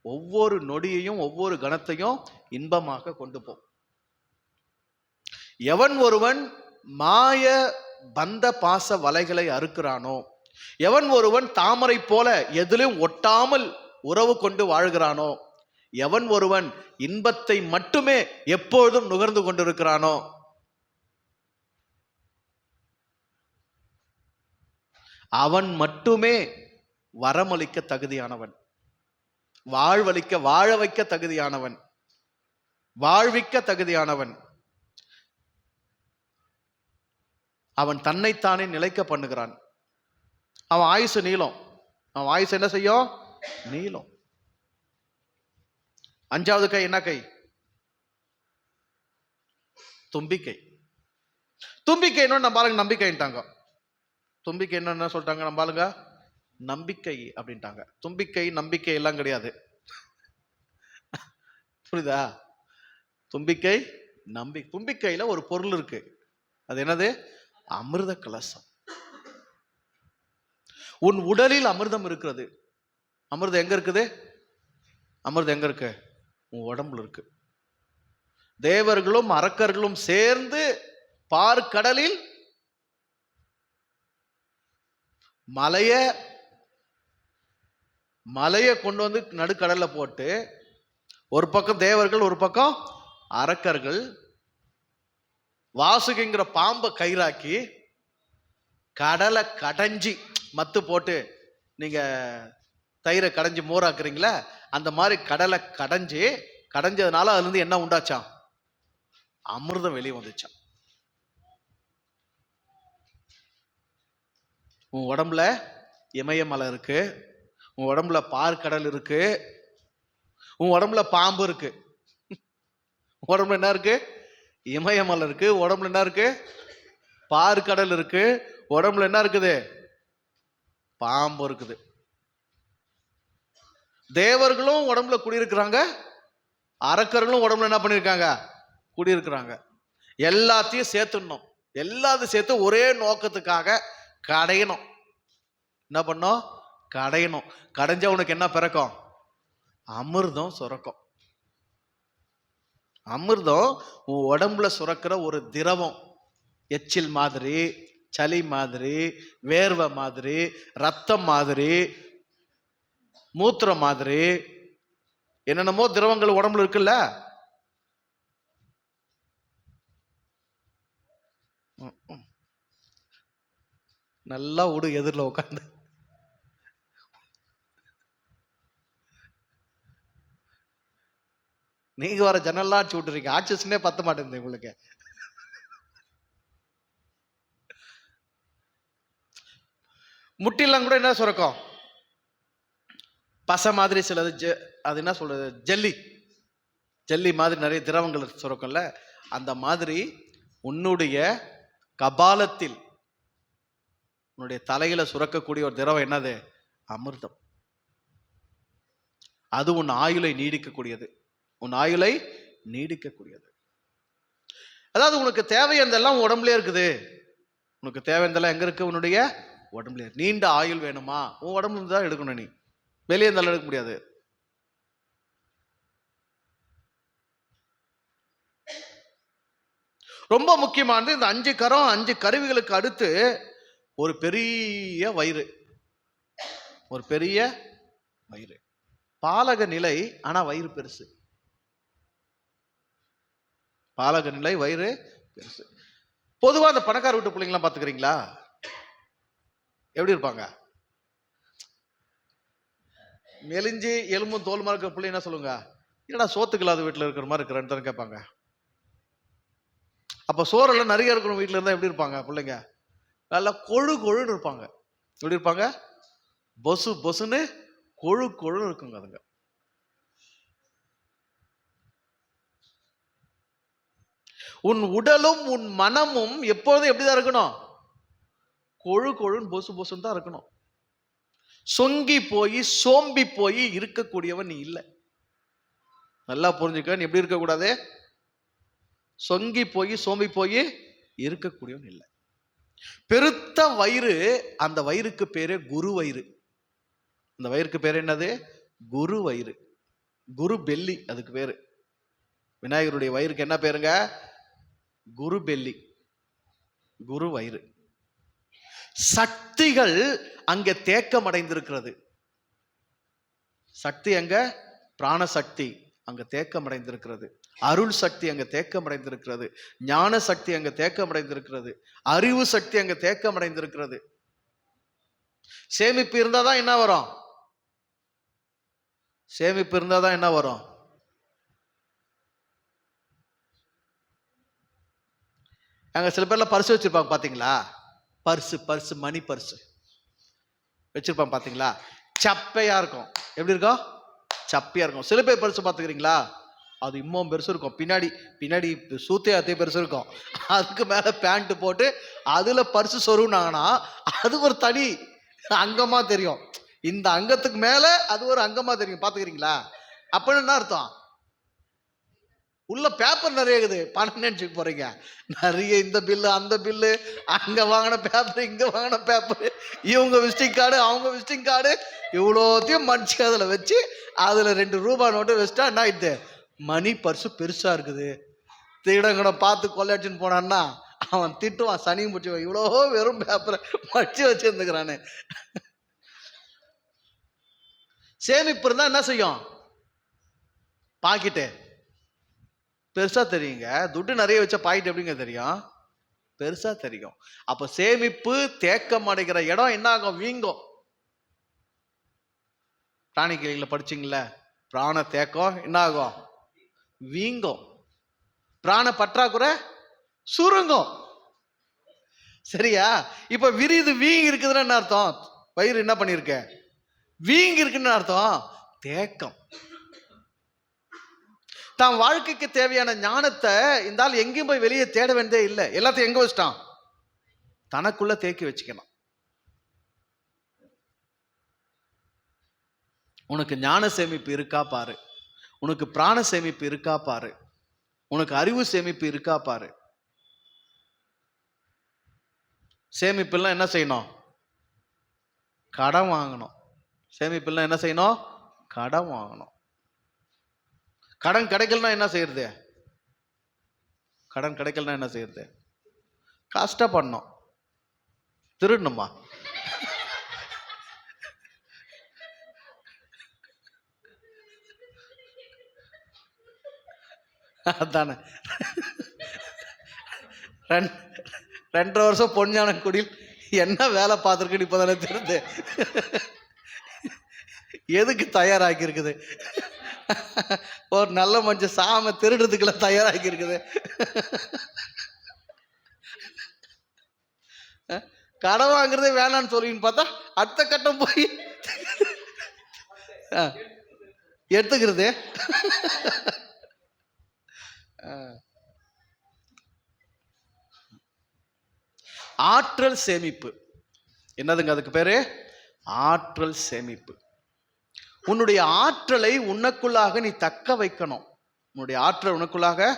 Speaker 1: ஒவ்வொரு நொடியையும் ஒவ்வொரு கணத்தையும் இன்பமாக கொண்டு போ. எவன் ஒருவன் மாய பந்த பாச வலைகளை அறுக்கிறானோ, எவன் ஒருவன் தாமரை போல எதிலும் ஒட்டாமல் உறவு கொண்டு வாழ்கிறானோ, எவன் ஒருவன் இன்பத்தை மட்டுமே எப்பொழுதும் நுகர்ந்து கொண்டிருக்கிறானோ, அவன் மட்டுமே வரமளிக்க தகுதியானவன், வாழ்வளிக்க வாழ வைக்க தகுதியானவன், வாழ்விக்க தகுதியானவன். அவன் தன்னைத்தானே நிலைக்க பண்ணுகிறான். அவன் ஆயுசு நீளம். அவன் ஆயுசு என்ன செய்யும்? நீளம். 5வது கை என்ன கை? தும்பிக்கை. தும்பிக்கை என்ன பாருங்க, நம்பிக்கைட்டாங்க. தும்பிக்கை என்ன சொல்லிட்டாங்க நம்ம பாருங்க, நம்பிக்கை அப்படின்ட்டாங்க. தும்பிக்கை நம்பிக்கை எல்லாம் கிடையாது, புரியுதா? தும்பிக்கை தும்பிக்கையில ஒரு பொருள் இருக்கு. அது என்னது? அமிர்த கலசம். உன் உடலில் அமிர்தம் இருக்கிறது. அமிர்தம் எங்க இருக்குது? அமிர்தம் எங்க இருக்கு? உன் உடம்புல இருக்கு. தேவர்களும் அரக்கர்களும் சேர்ந்து பார்க்கடலில் மலைய கொண்டு வந்து நடுக்கடல்ல போட்டு, ஒரு பக்கம் தேவர்கள் ஒரு பக்கம் அரக்கர்கள், வாசுகிங்கிற பாம்பை கயிறாக்கி கடலை கடைஞ்சி மத்து போட்டு, நீங்க தயிரை கடைஞ்சி மோராக்குறீங்களா, அந்த மாதிரி கடலை கடைஞ்சதுனால அதுல இருந்து என்ன உண்டாச்சான்? அமிர்தம் வெளியே வந்துச்சான். உன் உடம்புல இமயமலை இருக்கு, உன் உடம்புல பார்க்கடல் இருக்கு, உன் உடம்புல பாம்பு இருக்கு. உடம்புல என்ன இருக்கு? இமயமலை இருக்கு. உடம்புல என்ன இருக்கு? பார்க்கடல் இருக்கு. உடம்புல என்ன இருக்குது? பாம்பு இருக்குது. தேவர்களும் உடம்புல குடியிருக்கிறாங்க, அரக்கர்களும் உடம்புல என்ன பண்ணிருக்காங்க? குடியிருக்கிறாங்க. எல்லாத்தையும் சேர்த்துடணும். எல்லாத்தையும் சேர்த்து ஒரே நோக்கத்துக்காக கடையணும். என்ன பண்ணும்? கடையணும். கடைஞ்சா உனக்கு என்ன பிறக்கும்? அமிர்தம் சுரக்கும். அமிர்தம் உன் உடம்புல சுரக்கிற ஒரு திரவம். எச்சில் மாதிரி, சளி மாதிரி, வேர்வை மாதிரி, ரத்தம் மாதிரி, மூத்திரம் மாதிரி, என்னென்னமோ திரவங்கள் உடம்புல இருக்குல்ல. நல்லா விடு, எதிரில் உட்காந்து. நீங்க வர ஜன்னல்லாம் அடிச்சு விட்டுறீங்க. ஆக்சிஜனே பத்த மாட்டேங்குது உங்களுக்கு. முட்டிலாம் கூட என்ன சுரக்கும்? பசை மாதிரி சிலது, அது என்ன சொல்றது, ஜல்லி மாதிரி நிறைய திரவங்கள் சுரக்கும்ல. அந்த மாதிரி உன்னுடைய கபாலத்தில், உன்னுடைய தலையில சுரக்கக்கூடிய ஒரு திரவம் என்னது? அமிர்தம். அது உன் ஆயுளை நீடிக்கக்கூடியது. உன் ஆயுளை நீடிக்கக்கூடியது. அதாவது உனக்கு தேவையானதெல்லாம் உடம்புல இருக்குது. உனக்கு தேவையானதெல்லாம் எங்க இருக்கு? உன்னுடைய உடம்புல. நீண்ட ஆயுள் வேணுமா? உன் உடம்புல இருந்து தான் எடுக்கணும். நீ வெளியே இருந்தாலும் எடுக்க முடியாது. ரொம்ப முக்கியமானது இந்த 5 கரம், 5 கருவிகளுக்கு அடுத்து ஒரு பெரிய வயிறு. ஒரு பெரிய வயிறு. பாலக நிலை, ஆனா வயிறு பெருசு. பாலக நிலை, வயிறு பெருசு. பொதுவா அந்த பணக்கார வீட்டு பிள்ளைங்களாம் பாத்துக்கிறீங்களா? எப்படி இருப்பாங்க? மெலிஞ்சி எலும்பும் தோல் இருக்கிற பிள்ளை என்ன சொல்லுங்க? என்னடா சோத்துக்கு இல்லாத வீட்டுல இருக்கிற மாதிரி இருக்கிறேன்னு தானே கேட்பாங்க. அப்ப சோறெல்லாம் நிறைய இருக்கிற வீட்டுல இருந்தா எப்படி இருப்பாங்க பிள்ளைங்க? நல்லா கொழு கொழுன்னு இருப்பாங்க. எப்படி இருப்பாங்க? பொசு பொசுன்னு கொழு கொழுன்னு இருக்குங்க அதுங்க. உன் உடலும் உன் மனமும் எப்போதும் எப்படிதான் இருக்கணும்? கொழு கொழுன்னு பொசு பொசுன்னு தான் இருக்கணும். சொங்கி போய் சோம்பி போய் இருக்கக்கூடியவன் நீ இல்லை. நல்லா புரிஞ்சுக்க. நீ எப்படி இருக்கக்கூடாது? சொங்கி போய் சோம்பி போய் இருக்கக்கூடியவன் இல்லை. பெருத்த வயிறு, அந்த வயிறுக்கு பேரு குரு வயிறு. அந்த வயிறுக்கு பேரு என்னது? குரு வயிறு. குரு பெல்லி அதுக்கு பேரு. விநாயகருடைய வயிறுக்கு என்ன பேருங்க? குரு பெல்லி, குரு வயிறு. சக்திகள் அங்க தேக்கம் அடைந்திருக்கிறது. சக்தி அங்க, பிராணசக்தி அங்க தேக்கம் அடைந்திருக்கிறது. அருள் சக்தி அங்க தேக்கம் அடைந்திருக்கிறது. ஞான சக்தி அங்க தேக்கம் அடைந்திருக்கிறது. அறிவு சக்தி அங்க தேக்கம் அடைந்திருக்கிறது. சேமிப்பு இருந்தாதான் என்ன வரும்? சேமிப்பு இருந்தாதான் என்ன வரும்? அங்க சில பேர்ல பரிசு வச்சிருப்பாங்க பாத்தீங்களா? பர்சு மணி பர்சு வச்சிருப்பாங்க பாத்தீங்களா? சப்பையா இருக்கும். எப்படி இருக்கும்? சப்பையா இருக்கும். சில பேர் பர்சு பாத்துக்கிறீங்களா? அது இன்னும் பெருசு இருக்கும். பின்னாடி சூத்தே அதே பெருசு இருக்கும். அதுக்கு மேல பேண்ட் போட்டு அதுல பர்சு சொருனாங்கன்னா அது ஒரு தனி அங்கமா தெரியும். இந்த அங்கத்துக்கு மேல அது ஒரு அங்கமா தெரியும். பாத்துக்கிறீங்களா? அப்படின்னு என்ன அர்த்தம்? உள்ள பேப்பர் நிறைய இருக்குது. பணம் நினைச்சுக்க போறீங்க. நிறைய இந்த பில்லு, அந்த பில்லு, அங்க வாங்கின பேப்பர், இங்க வாங்கின பேப்பர், இவங்க விசிட்டிங் கார்டு, அவங்க விசிட்டிங் கார்டு, இவ்வளோத்தையும் மடிச்சு அதுல வச்சு அதுல 2 ரூபாய் நோட்டு வச்சுட்டா என்ன ஆயிடுது? மணி பர்சு பெருசா இருக்குது. திருடங்கனை பார்த்து கொள்ளையடிச்சுன்னு போனான்னா அவன் திட்டுவான், சனி முடிச்சுவான், இவ்வளோ வெறும் பேப்பரை மடிச்சு வச்சிருந்துக்கிறானே. சேமிப்பு இருந்தா என்ன செய்யும்? பாக்கெட்டு பெருசா தெரியுங்க. துட்டு நிறைய வச்ச பாக்கெட் எப்படிங்க தெரியும்? பெருசா தெரியும். அப்ப சேமிப்பு தேக்கம் அடைகிற இடம் என்ன ஆகும்? வீங்கும். பிராணி கிளியில படிச்சீங்கள, பிராண தேக்கம் என்ன ஆகும்? வீங்கும். பிராண பற்றாக்குறை சுருங்கும். சரியா? இப்ப விரிது வீங்கி இருக்குதுன்னு என்ன அர்த்தம்? வயிறு என்ன பண்ணிருக்க? வீங்கி இருக்குன்னு அர்த்தம். தேக்கம். தான் வாழ்க்கைக்கு தேவையான ஞானத்தை இந்த ஆள் எங்கேயும் போய் வெளியே தேட வேண்டியதே இல்லை. எல்லாத்தையும் எங்க வச்சிட்டான்? தனக்குள்ள தேக்கி வச்சுக்கணும். உனக்கு ஞான சேமிப்பு இருக்கா பாரு. உனக்கு பிராண சேமிப்பு இருக்கா பாரு. உனக்கு அறிவு சேமிப்பு இருக்கா பாரு. சேமிப்புலாம் என்ன செய்யணும்? கடன் வாங்கணும். சேமிப்புலாம் என்ன செய்யணும்? கடன் வாங்கணும். கடன் கிடைக்கலன்னா என்ன செய்யறது? கடன் கிடைக்கலன்னா என்ன செய்யறது? கஷ்டப்படணும், திருடணுமா? அதானே. 2.5 வருஷம் பொன்ஞான குடியில் என்ன வேலை பார்த்துருக்குன்னு இப்போதானே தெரியுது. எதுக்கு தயாராகி இருக்குது? ஒரு நல்ல மனுஷன் சாம திருடுறதுக்குள்ள தயாராகி இருக்குது. கடன் வாங்குறதே வேணான்னு சொல்லின்னு பார்த்தா அடுத்த கட்டம் போய் எடுத்துக்கிறது. ஆற்றல் சேமிப்பு என்னதுங்க? அதுக்கு பேரு ஆற்றல் சேமிப்பு. உன்னுடைய ஆற்றலை உனக்குள்ளாக நீ தக்க வைக்கணும். உன்னுடைய ஆற்றல் உனக்குள்ளாக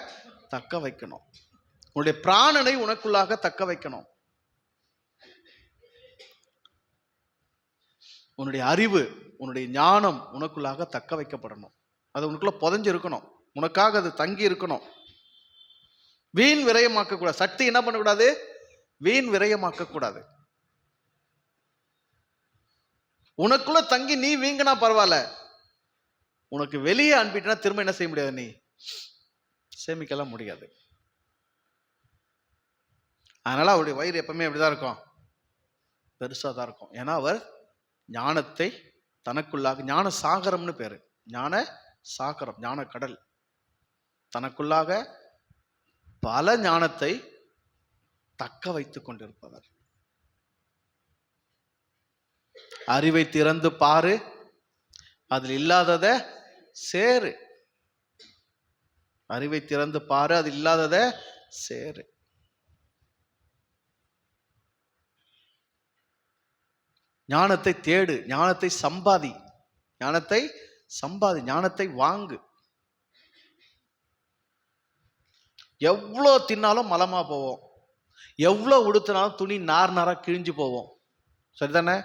Speaker 1: தக்க வைக்கணும். உன்னுடைய பிராணனை உனக்குள்ளாக தக்க வைக்கணும். உன்னுடைய அறிவு, உன்னுடைய ஞானம் உனக்குள்ளாக தக்க வைக்கப்படணும். அது உனக்குள்ள புதைஞ்சு இருக்கணும். உனக்காக அது தங்கி இருக்கணும். வீண் விரயமாக்க கூடாது. சக்தி என்ன பண்ணக்கூடாது? வீண் விரயமாக்க கூடாது. உனக்குள்ள தங்கி நீ வீங்கினா பரவாயில்ல, உனக்கு வெளியே அனுப்பிட்டா திரும்ப என்ன செய்ய முடியாது? நீ சேமிக்கலாம் முடியாது. அதனால அவருடைய வயிறு எப்பவுமே எப்படிதான் இருக்கும்? பெருசா தான் இருக்கும். ஏன்னா அவர் ஞானத்தை தனக்குள்ளாக, ஞான சாகரம்னு பேரு, ஞான சாகரம், ஞான கடல், தனக்குள்ளாக பல ஞானத்தை தக்க வைத்துக் கொண்டிருப்பவர். அறிவை திறந்து பாரு, அதில் இல்லாதத சேரு. அறிவை திறந்து பாரு, அது இல்லாதத சேரு. ஞானத்தை தேடு, ஞானத்தை சம்பாதி, ஞானத்தை சம்பாதி, ஞானத்தை வாங்கு. எவ்வளோ தின்னாலும் மலமா போவோம், எவ்வளோ உடுத்தினாலும் துணி நார் நாரா கிழிஞ்சு போவோம், சரிதானே?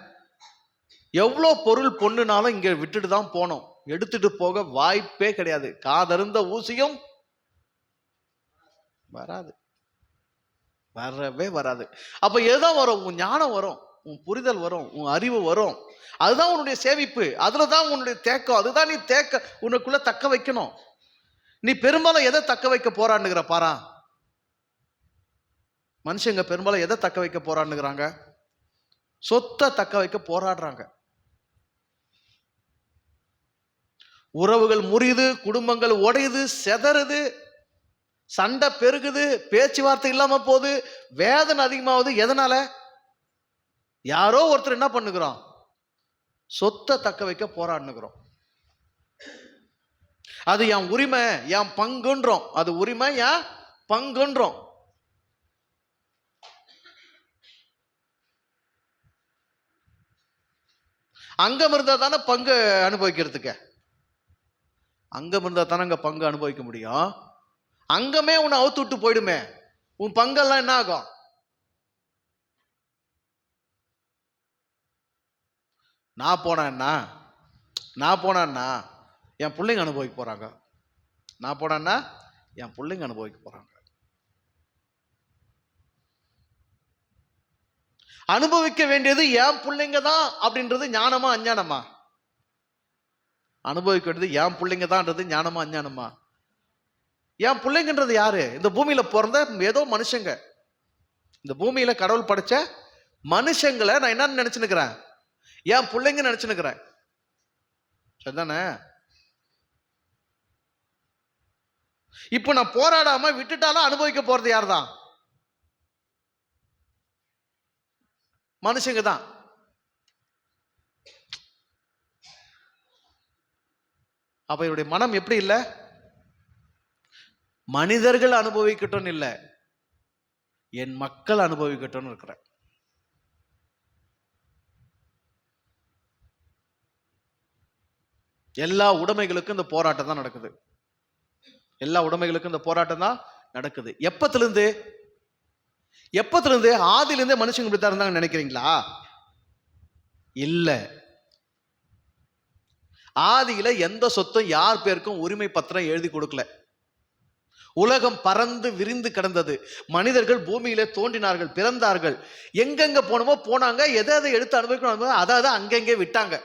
Speaker 1: எவ்வளோ பொருள் பொண்ணுனாலும் இங்க விட்டுட்டு தான் போனோம், எடுத்துட்டு போக வாய்ப்பே கிடையாது. காதருந்த ஊசியும் வராது, வரவே வராது. அப்ப எதுதான் வரும்? உன் ஞானம் வரும், உன் புரிதல் வரும், உன் அறிவு வரும். அதுதான் உன்னுடைய சேமிப்பு, அதுலதான் உன்னுடைய தேக்கம். அதுதான் நீ தேக்க உனக்குள்ள தக்க வைக்கணும். நீ பெரும்பாலும் எதை தக்க வைக்க போராடுங்கிற பாரா? மனுஷங்க பெரும்பாலும் எதை தக்க வைக்க போராடுங்கிறாங்க? சொத்தை தக்க வைக்க போராடுறாங்க. உறவுகள் முறியுது, குடும்பங்கள் உடையுது, செதறுது, சண்டை பெருகுது, பேச்சுவார்த்தை இல்லாம போகுது, வேதனை அதிகமாகுது. எதனால? யாரோ ஒருத்தர் என்ன பண்ணுகிறோம்? சொத்தை தக்க வைக்க போராடுகிறோம். அது என் உரிமை, என் பங்குன்றோம். அது உரிமை, என் பங்குன்றோம். அங்கம் இருந்தா தானே பங்கு அனுபவிக்கிறதுக்கு, அங்கம் இருந்தா தானே அங்க பங்கு அனுபவிக்க முடியும். அங்கமே உன்னை அவுத்து விட்டு போயிடுமே, உன் பங்கெல்லாம் என்ன ஆகும்? நான் போனேன்னா என் பிள்ளைங்க அனுபவிக்க போறாங்க. நான் போனேன்னா என் பிள்ளைங்க அனுபவிக்க போறாங்க. அனுபவிக்க வேண்டியது என் பிள்ளைங்க தான் அப்படின்றது ஞானமா அஞ்ஞானமா? அனுபவிக்க வேண்டியது என் பிள்ளைங்க தான்ன்றது ஞானமா அஞ்ஞானமா? என் பிள்ளைங்கன்றது யாரு? இந்த பூமியில பிறந்த ஏதோ மனுஷங்க, இந்த பூமியில கடவுள் படைச்ச மனுஷங்களை நான் என்ன நினைச்சுன்னுக்கிறேன்? என் பிள்ளைங்க நினைச்சுன்னுக்கிறேன், சரிதானே? இப்ப நான் போராடாம விட்டுட்டாலும் அனுபவிக்க போறது யார் தான்? மனுஷங்க தான். அப்ப இவருடைய மனம் எப்படி இல்லை? மனிதர்கள் அனுபவிக்கட்டும் இல்லை, என் மக்கள் அனுபவிக்கட்டும் இருக்கிற. எல்லா உடைமைகளுக்கும் இந்த போராட்டம் தான் நடக்குது. எல்லா உடைமைகளுக்கும் இந்த போராட்டம் தான் நடக்குது. எப்பத்திலிருந்து ஆதிலிருந்தே மனுஷங்க இப்படித்தான் இருந்தாங்க நினைக்கிறீங்களா? இல்ல. ஆதியில எந்த சொத்தும் யார் பேருக்கும் உரிமை பத்திரம் எழுதி கொடுக்கல. உலகம் பறந்து விரிந்து கிடந்தது. மனிதர்கள் பூமியிலே தோன்றினார்கள், பிறந்தார்கள். எங்கெங்க போனமோ போனாங்க. எதை எடுத்து அனுபவிக்கணும் அதை அங்கங்கே விட்டாங்க.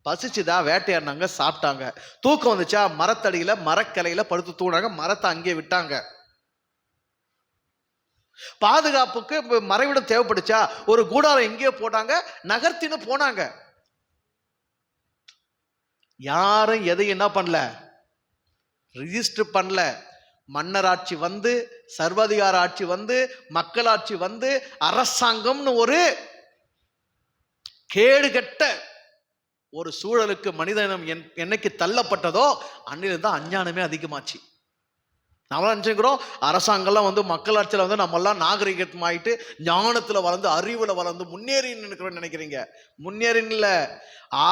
Speaker 1: பசிச்சுதா வேட்டையாடினாங்க, சாப்பிட்டாங்க. தூக்கம் வந்துச்சா மரத்தடியில மரக்கிளையில படுத்து தூணாங்க, மரத்தை அங்கே விட்டாங்க. பாதுகாப்புக்கு மறைவிடம் தேவைப்படுச்சா ஒரு கூடாரம் எங்கேயோ போட்டாங்க, நகர்த்தின்னு போனாங்க. யாரும் எதையும் என்ன பண்ணல, ரிஜிஸ்டர் பண்ணல. மன்னராட்சி வந்து, சர்வாதிகார ஆட்சி வந்து, மக்களாட்சி வந்து, அரசாங்கம்னு ஒரு கேடுகட்ட ஒரு சூழலுக்கு மனிதனம் என்னைக்கு தள்ளப்பட்டதோ அன்னிலிருந்து தான் அஞ்ஞானமே அதிகமாச்சு. நம்மளாம் நினைச்சுக்கிறோம் அரசாங்கம்லாம் வந்து மக்களாட்சியில் வந்து நம்மெல்லாம் நாகரிகமாயிட்டு ஞானத்தில் வளர்ந்து அறிவில் வளர்ந்து முன்னேறின்னு நினைக்கிறீங்க. முன்னேறின்னு இல்லை.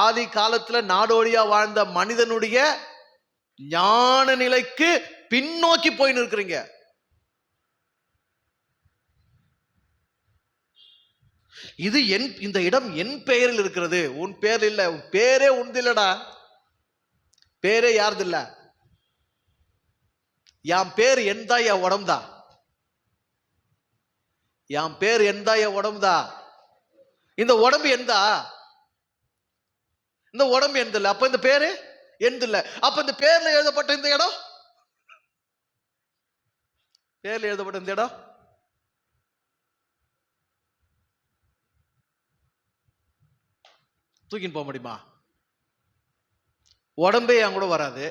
Speaker 1: ஆதி காலத்தில் நாடோடியா வாழ்ந்த மனிதனுடைய ஞான நிலைக்கு பின்னோக்கி போயின்னு இருக்கிறீங்க. இது இந்த இடம் என் பெயரில் இருக்கிறது, உன் பேர் இல்ல. பேரே உன்தில்லடா, பேரே யாருது இல்ல. என் பேர் எந்தா என் உடம்புதா, என் பேர் எந்தா என் உடம்புதா. இந்த உடம்பு எந்தா, இந்த உடம்பு எந்த இல்ல. அப்ப இந்த பேரு எந்த இல்ல. அப்ப இந்த பேர்ல எழுதப்பட்ட இந்த இடம், பேர்ல எழுதப்பட்ட இந்த இடம் தூக்கின்னு போக முடியுமா? உடம்பே என் கூட வராது.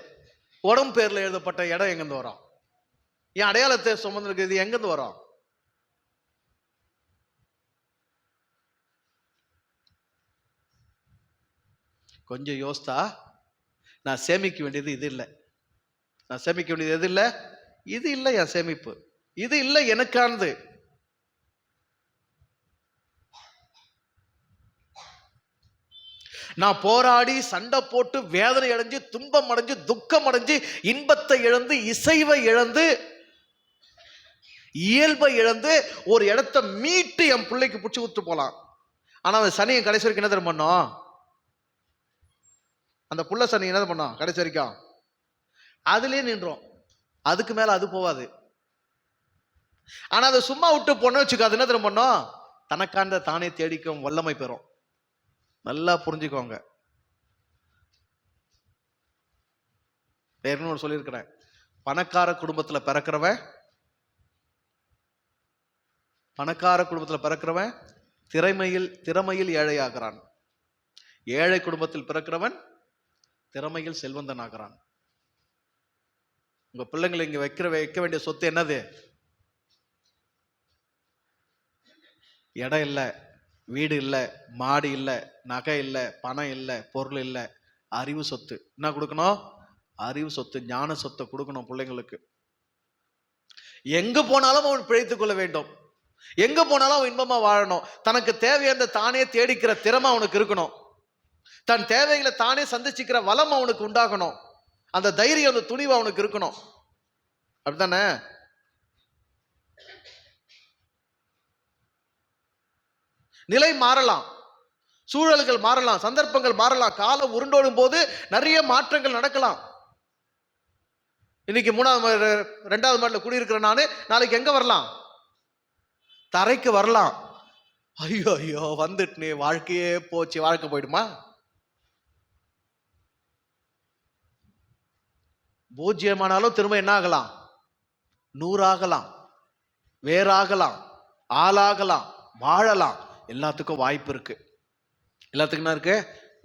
Speaker 1: உடம்பு பேர்ல எழுதப்பட்ட இடம் எங்கிருந்து வரும்? என் அடையாளத்தை சுமந்து இது எங்கிருந்து வரும்? கொஞ்சம் யோசித்தா நான் சேமிக்க வேண்டியது இது இல்லை. நான் சேமிக்க வேண்டியது எது இல்லை? இது இல்லை என் சேமிப்பு, இது இல்லை எனக்கானது. நான் போராடி சண்டை போட்டு வேதனை அடைஞ்சு துன்பம் அடைஞ்சு துக்கம் அடைஞ்சு இன்பத்தை இழந்து இசைவை இழந்து இயல்பை இழந்து ஒரு இடத்தை மீட்டு என் பிள்ளைக்கு பிடிச்சி விட்டு போலாம். ஆனா அந்த சனியை கடைசி வரைக்கும் என்ன தெரியும் பண்ணோம்? அந்த புள்ள சனி என்ன பண்ணோம் கடைசி வரைக்கும்? அதுலயே நின்றோம். அதுக்கு மேல அது போவாது. ஆனா அதை சும்மா விட்டு பொண்ணு வச்சுக்கோ, அது என்ன தெரியும் பண்ணோம்? தனக்காண்ட தானே தேடிக்கும் வல்லமை பெறும். நல்லா புரிஞ்சுக்கோங்க. ஏற்கனவே சொல்லியிருக்கிறேன், பணக்கார குடும்பத்தில் பிறக்கிறவன் திறமையில் ஏழையாகிறான். ஏழை குடும்பத்தில் பிறக்கிறவன் திறமையில் செல்வந்தன் ஆகிறான். உங்க பிள்ளைங்களை இங்க வைக்க வேண்டிய சொத்து என்னது? இடம் இல்லை, வீடு இல்லை, மாடு இல்லை, நகை இல்லை, பணம் இல்லை, பொருள் இல்லை, அறிவு சொத்து. என்ன கொடுக்கணும்? அறிவு சொத்து, ஞான சொத்தை கொடுக்கணும் பிள்ளைங்களுக்கு. எங்க போனாலும் அவன் பிழைத்துக் கொள்ள வேண்டும், எங்க போனாலும் அவன் இன்பமா வாழணும். தனக்கு தேவையான தானே தேடிக்கிற திறமை அவனுக்கு இருக்கணும். தன் தேவைகளை தானே சந்திச்சுக்கிற வளம் அவனுக்கு உண்டாகணும். அந்த தைரியம், அந்த துணிவு அவனுக்கு இருக்கணும். அப்படித்தானே? நிலை மாறலாம், சூழல்கள் மாறலாம், சந்தர்ப்பங்கள் மாறலாம், காலம் உருண்டோடும் போது நிறைய மாற்றங்கள் நடக்கலாம். இன்னைக்கு 2வது மாடியில் குடியிருக்கிற நானு நாளைக்கு எங்க வரலாம்? தரைக்கு வரலாம். ஐயோ ஐயோ வந்துட்டு வாழ்க்கையே போச்சு, வாழ்க்கை போயிடுமா? பூஜ்யமானாலும் திரும்ப என்ன ஆகலாம்? 100 ஆகலாம், வேறாகலாம், ஆளாகலாம், வாழலாம். எல்லாத்துக்கும் வாய்ப்பு இருக்கு. எல்லாத்துக்கும் என்ன இருக்கு?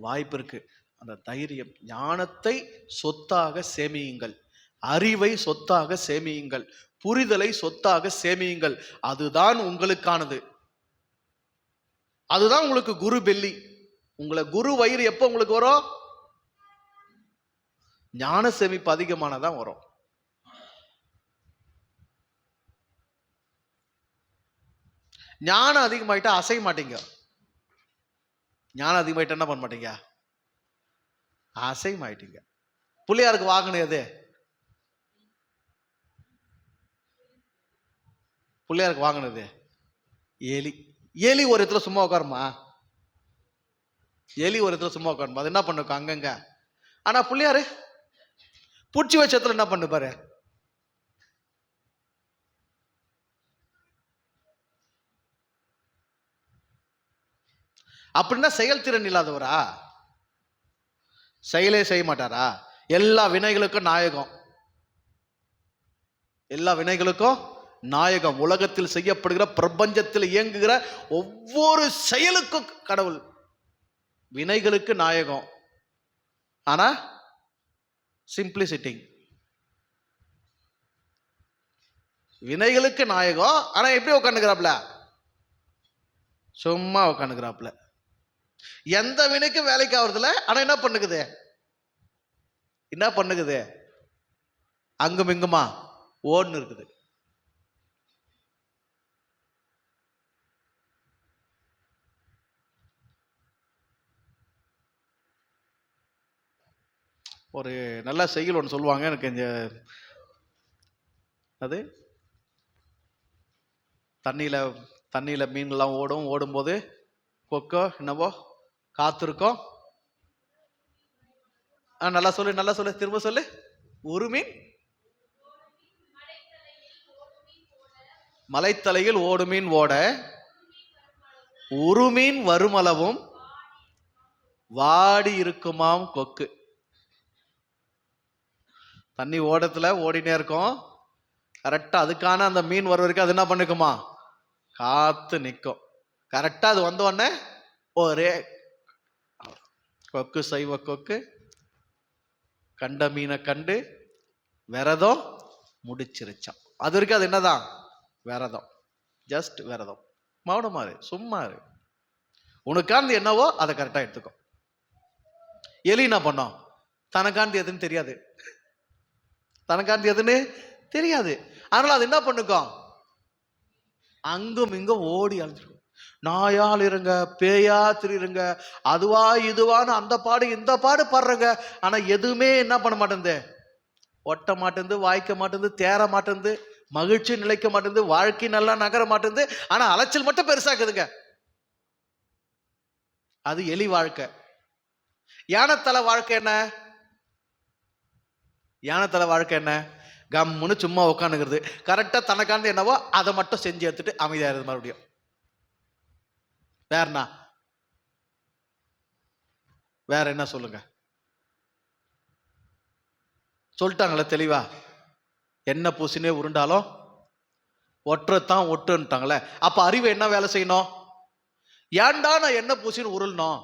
Speaker 1: வாய்ப்பு இருக்கு. அந்த தைரியம், ஞானத்தை சொத்தாக சேமியுங்கள், அறிவை சொத்தாக சேமியுங்கள், புரிதலை சொத்தாக சேமியுங்கள். அதுதான் உங்களுக்கானது. அதுதான் உங்களுக்கு குரு பெல்லி. உங்களை குரு வயிறு எப்போ உங்களுக்கு வரும்? ஞான சேமிப்பு அதிகமானதான் வரும். ஞானம் அதிகமாயிட்டா அசைய மாட்டீங்க. ஞானம் அதிகமாயிட்டா என்ன பண்ண மாட்டீங்க? அசையமாயிட்டீங்க. பிள்ளையாருக்கு வாகனம் எது? பிள்ளையாருக்கு வாங்கினது எலி. எலி ஒரு இடத்துல சும்மா உட்காருமா? எலி ஒரு இடத்துல சும்மா உட்காந்து அது என்ன பண்ணுக்கும் அங்கங்க. ஆனா புள்ளியாரு பூச்சி வச்சத்துல என்ன பண்ணு பாரு. அப்படின்னா செயல்திறன் இல்லாதவரா? செயலே செய்ய மாட்டாரா? எல்லா வினைகளுக்கும் நாயகம், எல்லா வினைகளுக்கும் நாயகம். உலகத்தில் செய்யப்படுகிற பிரபஞ்சத்தில் இயங்குகிற ஒவ்வொரு செயலுக்கும் கடவுள். வினைகளுக்கு நாயகம், ஆனா சிம்பிளிசிட்டி. வினைகளுக்கு நாயகம், ஆனா எப்படி உட்காந்துக்கிறாப்ல? சும்மா உட்காந்துக்கிறாப்ல. எந்த வினைக்கும் வேலைக்கு ஆகுறதுல, ஆனா என்ன பண்ணுக்குது? என்ன பண்ணுக்குது? அங்கும் இங்குமா ஓடுன்னு இருக்குது. ஒரு நல்ல செய்யுள் ஒன்று சொல்லுவாங்க, எனக்கு இந்த அது தண்ணியில தண்ணியில மீன்லாம் ஓடும், ஓடும்போது கொக்கோ என்னவோ காத்திருக்கோம். நல்லா சொல்லு, நல்லா சொல்லு, திரும்ப சொல்லு. ஒரு மீன் மலைத்தலையில் ஓடு மீன் ஓட ஒரு மீன் வருமளவும் வாடி இருக்குமாம் கொக்கு. தண்ணி ஓடத்துல ஓடினே இருக்கும், கரெக்டா அதுக்கான அந்த மீன் வர வரைக்கும் அது என்ன பண்ணிக்குமா? காத்து நிற்கும். கரெக்டா அது வந்த உடனே ஒரே கொக்கு, சைவ கொக்கு, கண்ட மீனை கண்டு விரதம் முடிச்சிருச்சான். அது வரைக்கும் அது என்னதான்? விரதம், ஜஸ்ட் விரதம். மௌனமா இரு, சும்மா இரு. உனக்காந்து என்னவோ அதை கரெக்டா எடுத்துக்கோ. எலி என்ன பண்ணோம்? தனக்காந்து எதுன்னு தெரியாது, தனக்காந்து எதுன்னு தெரியாது. அதனால அது என்ன பண்ணுக்கும்? அங்கும் இங்கும் ஓடி அழிஞ்சிருக்கும். நாயால் இருங்க, பேயா திரிருங்க, அதுவா இதுவான்னு அந்த பாடு இந்த பாடு பாடுறங்க, ஆனா எதுவுமே என்ன பண்ண மாட்டேங்குது? ஒட்ட மாட்டேங்குது, வாய்க்க மாட்டேங்குது, தேர மாட்டேங்குது, மகிழ்ச்சி நிலைக்க மாட்டேங்குது, வாழ்க்கை நல்லா நகர மாட்டேங்குது. ஆனா அலைச்சல் மட்டும் பெருசாக்குதுங்க. அது எலி வாழ்க்கை. யானைத்தலை வாழ்க்கை என்ன? யானைத்தலை வாழ்க்கை என்ன? கம்முன்னு சும்மா உட்காந்துக்கிறது, கரெக்டா தனக்காந்து என்னவோ அதை மட்டும் செஞ்சு எடுத்துட்டு அமைதியாகிறது மறுபடியும். வேறனா? வேற என்ன சொல்லுங்க? சொல்லிட்டாங்களே தெளிவா, என்ன பூசினே உருண்டாலும் ஒற்றத்தான் ஒட்டுன்ட்டாங்களே. அப்ப அறிவு என்ன வேலை செய்யணும்? ஏன்டா நான் என்ன பூசின்னு உருளணும்?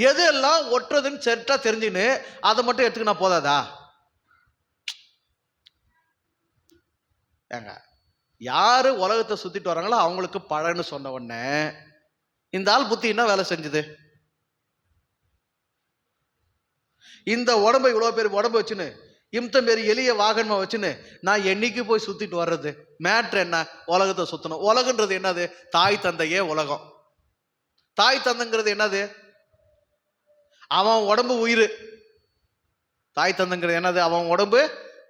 Speaker 1: எது எல்லாம் ஒட்டுறதுன்னு செட்டா தெரிஞ்சுன்னு அதை மட்டும் எடுத்துக்கினா போதாதா? ஏங்க, யாரு உலகத்தை சுத்திட்டு வராங்களோ அவங்களுக்கு பழன்னு சொன்ன உடனே இந்த ஆள் புத்தி என்ன வேலை செஞ்சது? இந்த உடம்பை இவ்வளவு பேர் உடம்பு வச்சுன்னு, இம்தம் பேர் எளிய வாகனமா வச்சுன்னு நான் என்னைக்கு போய் சுத்திட்டு வர்றது? மேட்ரு என்ன? உலகத்தை சுத்தணும். உலகன்றது என்னது? தாய் தந்தையே உலகம். தாய் தந்தைங்கிறது என்னது? அவன் உடம்பு உயிர். தாய் தந்தைங்கிறது என்னது? அவன் உடம்பு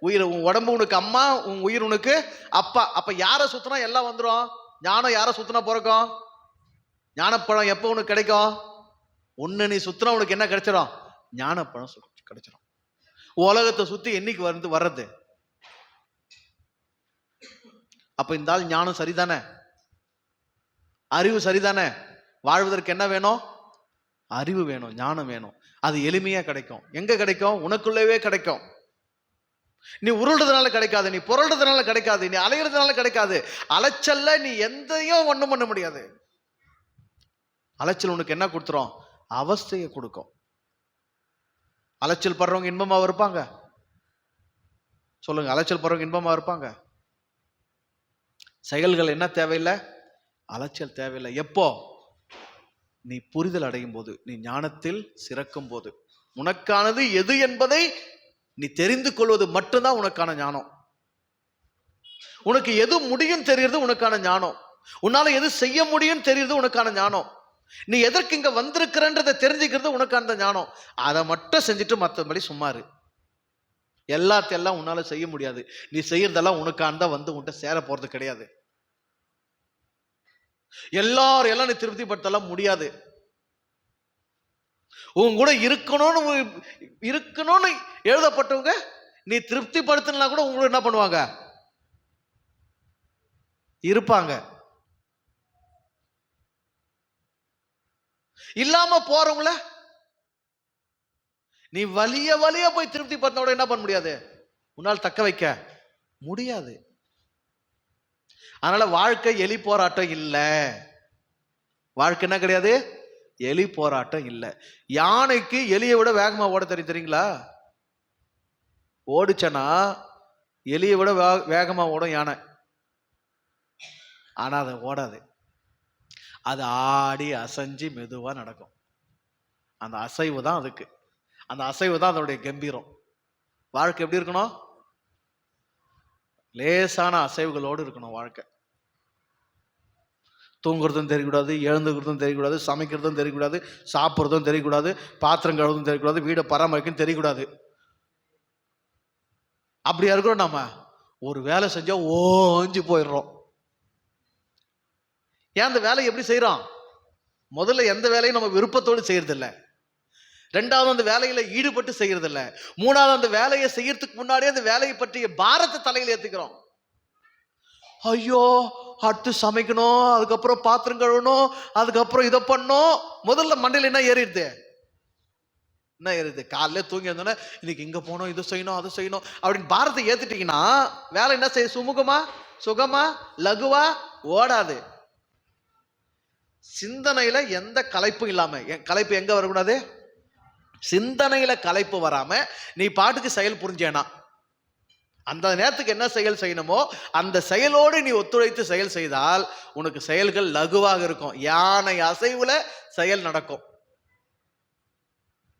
Speaker 1: உயிர். உன் உடம்பு உனக்கு அம்மா, உன் உயிர் உனக்கு அப்பா. அப்ப யார சுத்தினா எல்லாம் வந்துடும். ஞானம் யார சுத்தினா பிறக்கும்? ஞானப்பழம் எப்போ உனக்கு கிடைக்கும்? ஒன்னு நீ சுத்தினா உனக்கு என்ன கிடைச்சிடும்? ஞானப்பழம் கிடைச்சிடும். உலகத்தை சுத்தி என்னைக்கு வர்றது? அப்ப இந்த ஆள் ஞானம் சரிதானே? அறிவு சரிதானே? வாழ்வதற்கு என்ன வேணும்? அறிவு வேணும், ஞானம் வேணும். அது எளிமையா கிடைக்கும். எங்க கிடைக்கும்? உனக்குள்ளவே கிடைக்கும். நீ உருள்றதுனால கிடைக்காது, நீ புரள்றதுனால கிடைக்காது, நீ அலையிறதுனால கிடைக்காது. அலைச்சல்ல நீ எந்தையும் ஒண்ணும் பண்ண முடியாது. அலைச்சல் உனக்கு என்ன கொடுத்துரும்? அவஸ்தையை கொடுக்கும். அலைச்சல் படுறவங்க இன்பமா இருப்பாங்க? சொல்லுங்க, அலைச்சல் படுறவங்க இன்பமா இருப்பாங்க? செயல்கள் என்ன தேவையில்லை? அலைச்சல் தேவையில்லை. எப்போ? நீ புரிதல் அடையும் போது, நீ ஞானத்தில் சிறக்கும் போது, உனக்கானது எது என்பதை நீ தெரிந்து கொள்வது மட்டும்தான் உனக்கான ஞானம். உனக்கு எது முடியும் தெரியுது உனக்கான ஞானம். உன்னால எது செய்ய முடியும் தெரியுது உனக்கான ஞானம். நீ எதற்கு இங்க வந்திருக்கிறன்றதை தெரிஞ்சுக்கிறது உனக்கான ஞானம். அதை மட்டும் செஞ்சுட்டு மற்றபடி சும்மாரு. எல்லாத்தையெல்லாம் உன்னால செய்ய முடியாது. நீ செய்யறதெல்லாம் உனக்கான வந்து உன்கிட்ட சேர போறது கிடையாது. எல்லாரும் எல்லாம் நீ திருப்திப்படுத்தலாம் முடியாது. உன் கூட இருக்கணும்னு எழுதப்பட்டவங்க நீ திருப்திப்படுத்தினா கூட உங்களை என்ன பண்ணுவாங்க? இருப்பாங்க. இல்லாம போறவங்கள நீ வலிய போய் திருப்தி படுத்தினோட என்ன பண்ண முடியாது? உன்னால் தக்க வைக்க முடியாது. அதனால வாழ்க்கை எலி போராட்டம் இல்ல. வாழ்க்கை என்ன கிடையாது? எலி போராட்டம் இல்ல. யானைக்கு எலியை விட வேகமா ஓட தெரியுங்களா? ஓடிச்சனா எலியை விட வேகமா ஓடும் யானை. ஆனா அது ஓடாது. அது ஆடி அசைஞ்சு மெதுவா நடக்கும். அந்த அசைவு தான் அதுக்கு. அந்த அசைவு தான் அதனுடைய கம்பீரம். வாழ்க்கை எப்படி இருக்கணும்? லேசான அசைவுகளோடு இருக்கணும் வாழ்க்கை. தூங்குறதும் தெரியக்கூடாது, எழுந்துக்கிறதும் தெரியக்கூடாது, சமைக்கிறதும் தெரியக்கூடாது, சாப்பிட்றதும் தெரியக்கூடாது, பாத்திரம் கழுவுறதும் தெரியக்கூடாது, வீடை பராமரிக்கும் தெரியக்கூடாது. அப்படியா இருக்கிறோம் நாம? ஒரு வேலை செஞ்சா ஓஞ்சு போயிடுறோம். ஏன் அந்த வேலையை எப்படி செய்யறோம்? முதல்ல எந்த வேலையும் நம்ம விருப்பத்தோடு செய்யறதில்ல. ரெண்டாவது அந்த வேலையில ஈடுபட்டு செய்யறது இல்ல. மூணாவது அந்த வேலையை செய்யறதுக்கு முன்னாடியே அந்த வேலையை பற்றிய பாரத்தை தலையில ஏத்துக்கிறோம். ஐயோ, அடுத்து சமைக்கணும், அதுக்கப்புறம் பாத்திரம் கழுவணும், அதுக்கப்புறம் இதை பண்ணணும். முதல்ல மண்டையில என்ன ஏறிடுது? காலையில தூங்கி இருந்தோன்னா இன்னைக்கு இங்க போனோம், இதை செய்யணும், அதை செய்யணும் அப்படின்னு பாரத்தை ஏத்துட்டீங்கன்னா வேலை என்ன செய்ய? சுமூகமா, சுகமா, லகுவா ஓடாது. சிந்தனையில எந்த கலைப்பும் இல்லாம, கலைப்பு எங்க வரக்கூடாது? சிந்தனையில கலைப்பு வராம நீ பாட்டுக்கு செயல் புரிஞ்சேனா அந்த நேரத்துக்கு என்ன செயல் செய்யணுமோ அந்த செயலோடு நீ ஒத்துழைத்து செயல் செய்தால் உனக்கு செயல்கள் லகுவாக இருக்கும். யானை அசைவுல செயல் நடக்கும்.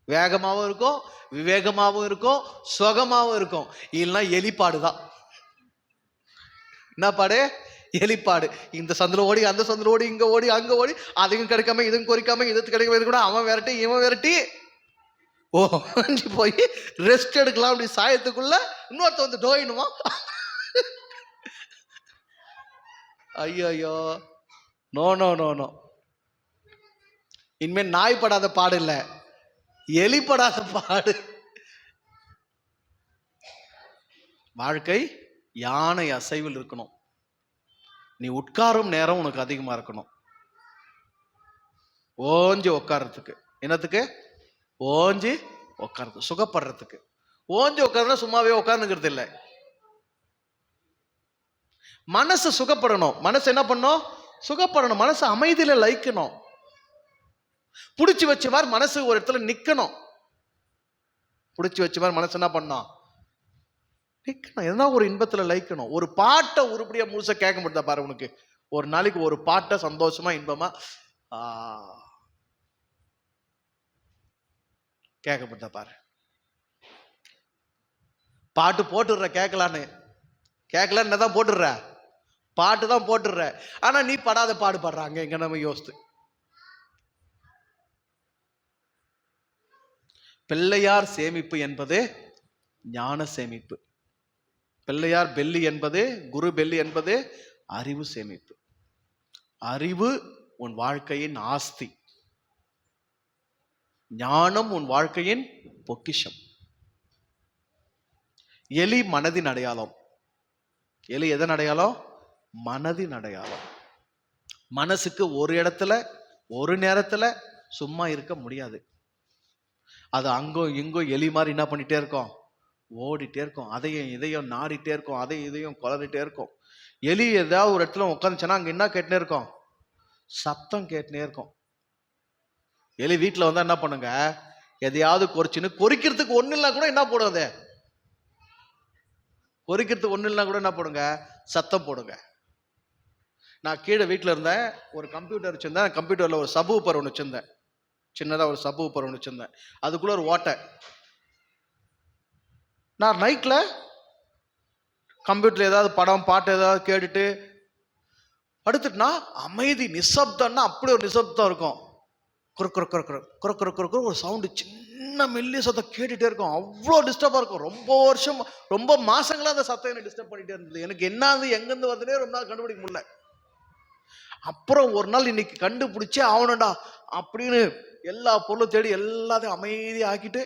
Speaker 1: வேகமாகவும் இருக்கும், விவேகமாகவும் இருக்கும், சுகமாகவும் இருக்கும். இல்லைன்னா எலிப்பாடுதான். என்ன பாடு? எலிப்பாடு. இந்த சந்தில ஓடி, அந்த சந்தில ஓடி, இங்க ஓடி, அங்க ஓடி, அதுக்கும் கிடைக்காம இதுவும் குறிக்காம, இது கிடைக்காம, இது கூட அவன் விரட்டி இவன் விரட்டி போய் ரெஸ்ட் எடுக்கலாம். அப்படி சாயத்துக்குள்ள இன்னொருத்த வந்து டோயினுமா? ஐயோ, நோ நோ நோ நோ. இனிமேல் நாய் படாத பாடு இல்ல, எலி படாத பாடு. வாழ்க்கை யானை அசைவில் இருக்கணும். நீ உட்காரும் நேரம் உனக்கு அதிகமா இருக்கணும். ஓஞ்சி உட்கார்றதுக்கு. என்னத்துக்கு? ஓஞ்சி உட்கார்றது, சுகப்படுறதுக்கு. ஓஞ்சி உட்கார்றதுனா சும்மாவே உட்கார்ந்துங்கிறது இல்லை. மனசு சுகப்படணும். மனசு என்ன பண்ணும்? சுகப்படணும். மனசு அமைதியில லயிக்கணும். புடிச்சு வச்ச மாதிரி மனசு ஒரு இடத்துல நிக்கணும். புடிச்சு வச்ச மாதிரி மனசு என்ன பண்ணும்? நிக்கணும். எதனா ஒரு இன்பத்துல லயிக்கணும். ஒரு பாட்டை உருப்படியா முழுசா கேட்க முடியுதா பாரு உனக்கு? ஒரு நாளைக்கு ஒரு பாட்டை சந்தோஷமா இன்பமா கேட்கப்பட்ட பாரு. பாட்டு போட்டுடுற, கேட்கலான்னு தான் போட்டுடுற, பாட்டு தான் போட்டுடுற. ஆனா நீ படாத பாடு பாடுறாங்க எங்க நம்ம யோசித்து. பிள்ளையார் சேமிப்பு என்பது ஞான சேமிப்பு. பிள்ளையார் பெல்லி என்பது, குரு பெல்லி என்பது அறிவு சேமிப்பு. அறிவு உன் வாழ்க்கையின் ஆஸ்தி, ஞானம் உன் வாழ்க்கையின் பொக்கிஷம். எலி மனதின் அடையாளம். எலி எதன் அடையாளம்? மனதின் அடையாளம். மனசுக்கு ஒரு இடத்துல ஒரு நேரத்துல சும்மா இருக்க முடியாது. அது அங்கோ இங்கோ எலி மாதிரி என்ன பண்ணிட்டே இருக்கும்? ஓடிட்டே இருக்கும். அதையும் இதையும் நாடிட்டே இருக்கும், அதையும் இதையும் குளறிட்டே இருக்கும். எலி ஏதாவது ஒரு இடத்துல உட்காந்துச்சுன்னா அங்க என்ன கேட்டுனே இருக்கும்? சத்தம் கேட்டுனே இருக்கும். எலி வீட்டில் வந்தா என்ன பண்ணுங்க? எதையாவது கொறிச்சுன்னு, கொறிக்கிறதுக்கு ஒண்ணு இல்லைனா கூட என்ன போடும்? அது கொறிக்கிறதுக்கு ஒண்ணு இல்லைனா கூட என்ன போடுங்க? சத்தம் போடுங்க. நான் கீழே வீட்டில் இருந்தேன், ஒரு கம்ப்யூட்டர் வச்சிருந்தேன். கம்ப்யூட்டர்ல ஒரு சப்வூஃபர் ஒன்று வச்சிருந்தேன், சின்னதாக ஒரு சப்வூஃபர் ஒன்று வச்சிருந்தேன். அதுக்குள்ள ஒரு ஓட்டை. நான் நைட்ல கம்ப்யூட்டர்ல ஏதாவது படம் பாட்டு ஏதாவது கேட்டுட்டு படுத்துட்டுனா அமைதி, நிசப்தம்னா அப்படி ஒரு நிசப்தம் இருக்கும். குறுக்குற ஒரு சவுண்டு, சின்ன மெல்லிய சத்தம் கேட்டுட்டே இருக்கும். அவ்வளோ டிஸ்டர்பா இருக்கும். ரொம்ப மாசங்களா அந்த சத்தம் என்ன டிஸ்டர்ப் பண்ணிட்டே இருந்தது. எனக்கு என்னது எங்கிருந்து வருதுன்னே ரொம்ப நாள் கண்டுபிடிக்க முடியல. அப்புறம் ஒரு நாள் இன்னைக்கு கண்டுபிடிச்சே ஆகணும்டா அப்படின்னு எல்லா பொருளும் தேடி எல்லாத்தையும் அமைதியாக ஆக்கிட்டு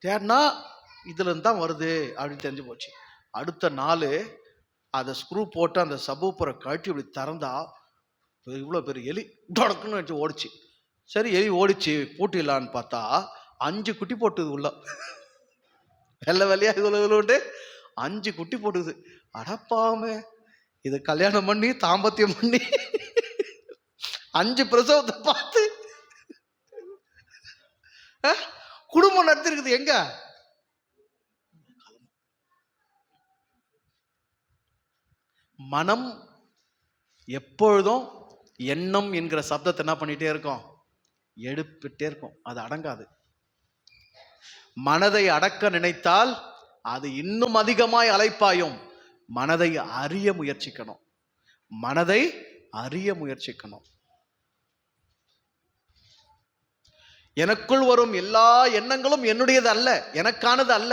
Speaker 1: தேடினா இதுல இருந்து தான் வருது அப்படின்னு தெரிஞ்சு போச்சு. அடுத்த நாள் அதை ஸ்க்ரூ போட்டு அந்த சபூப்பரை கழட்டி இப்படி திறந்தா இவ்வளோ பெரிய எலி தொடக்குன்னு வச்சு ஓடிச்சு. சரி எலி ஓடிச்சு பூட்டிடலான்னு பார்த்தா 5 குட்டி போட்டுது உள்ள. வெள்ளை வெள்ளையா இவ்வளோ 5 குட்டி போட்டுது. அடப்பாமே, இது கல்யாணம் பண்ணி தாம்பத்தியம் பண்ணி 5 பிரசவத்தை பார்த்து குடும்பம் நடத்திருக்குது. எங்க மனம் எப்பொழுதும் எண்ணம் என்கிற சப்தத்தை என்ன பண்ணிட்டே இருக்கும், எடுப்பிட்டே இருக்கும். அது அடங்காது. மனதை அடக்க நினைத்தால் அது இன்னும் அதிகமாய் அலைப்பாயும். மனதை அறிய முயற்சிக்கணும். மனதை அறிய முயற்சிக்கணும். எனக்குள் வரும் எல்லா எண்ணங்களும் என்னுடையது அல்ல, எனக்கானது அல்ல.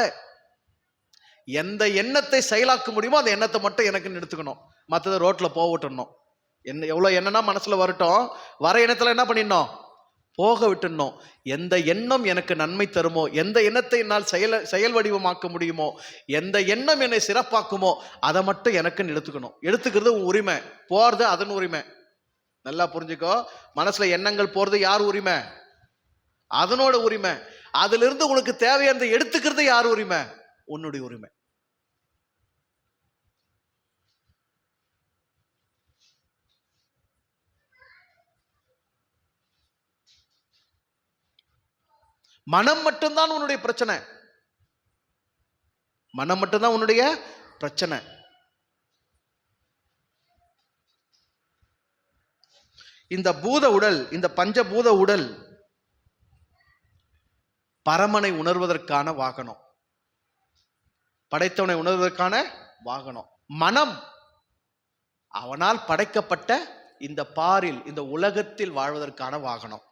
Speaker 1: எந்த எண்ணத்தை செயலாக்க முடியுமோ அந்த எண்ணத்தை மட்டும் எனக்கு எடுத்துக்கணும். மற்றதை ரோட்ல போக விட்டுணும். என்ன எவ்வளவு எண்ணம்னா மனசுல வரட்டும், வர எண்ணத்துல என்ன பண்ணிடணும், போக விட்டுணும். எந்த எண்ணம் எனக்கு நன்மை தருமோ, எந்த எண்ணத்தை என்னால் செயல் வடிவமாக்க முடியுமோ, எந்த எண்ணம் என்னை சிறப்பாக்குமோ அதை மட்டும் எனக்குன்னு எடுத்துக்கணும். எடுத்துக்கிறது உன் உரிமை, போறது அதன் உரிமை. நல்லா புரிஞ்சுக்கோ. மனசுல எண்ணங்கள் போறது யார் உரிமை? அதனோட உரிமை. அதுல இருந்து உனக்கு தேவையானதை எடுத்துக்கிறது யார் உரிமை? உன்னுடைய உரிமை. மனம் மட்டும்தான் உன்னுடைய பிரச்சனை. மனம் மட்டும்தான் உன்னுடைய பிரச்சனை. இந்த பூத உடல், இந்த பஞ்சபூத உடல் பரமனை உணர்வதற்கான வாகனம், படைத்தவனை உணர்வதற்கான வாகனம். மனம் அவனால் படைக்கப்பட்ட இந்த பாரில், இந்த உலகத்தில் வாழ்வதற்கான வாகனம்.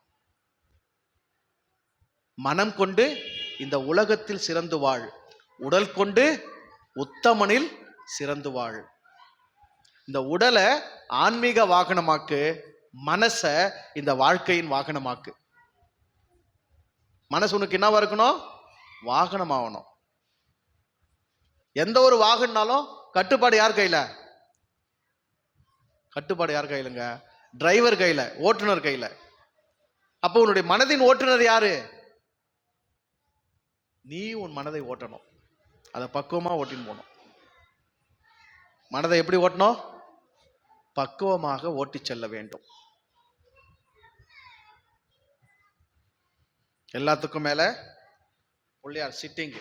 Speaker 1: மனம் கொண்டு இந்த உலகத்தில் சிறந்து வாழ், உடல் கொண்டு உத்தமனில் சிறந்து வாழ். இந்த உடலை ஆன்மீக வாகனமாக்கு, மனச இந்த வாழ்க்கையின் வாகனமாக்கு. மனசு உனக்கு என்னவா இருக்கணும்? வாகனம் ஆகணும். எந்த ஒரு வாகனாலும் கட்டுப்பாடு யார் கையில? கட்டுப்பாடு யார் கையிலங்க? டிரைவர் கையில, ஓட்டுநர் கையில. அப்போ உன்னுடைய மனதின் ஓட்டுநர் யாரு? நீ உன் மனதை ஓட்டணும். அதை பக்குவமா ஓட்டின்னு போகணும். மனதை எப்படி ஓட்டணும்? பக்குவமாக ஓட்டி செல்ல வேண்டும். எல்லாத்துக்கும் மேல பிள்ளையார் சிட்டிங்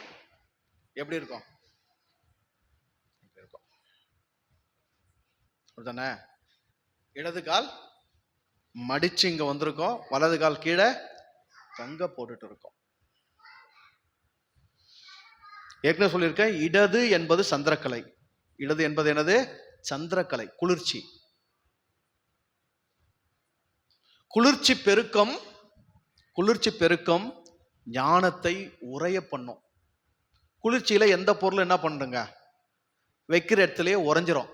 Speaker 1: எப்படி இருக்கும்? தானே. இடது கால் மடிச்சு இங்க வந்திருக்கோம், வலது கால் கீழே தங்க போட்டுட்டு இருக்கோம். ஏற்கனவே சொல்லியிருக்கேன், இடது என்பது சந்திரக்கலை. இடது என்பது என்னது? சந்திரக்கலை, குளிர்ச்சி. குளிர்ச்சி பெருக்கம், குளிர்ச்சி பெருக்கம் ஞானத்தை உறைய பண்ணும். குளிர்ச்சியில எந்த பொருளும் என்ன பண்ணுங்க, வைக்கிற இடத்துலயே உறைஞ்சிரும்,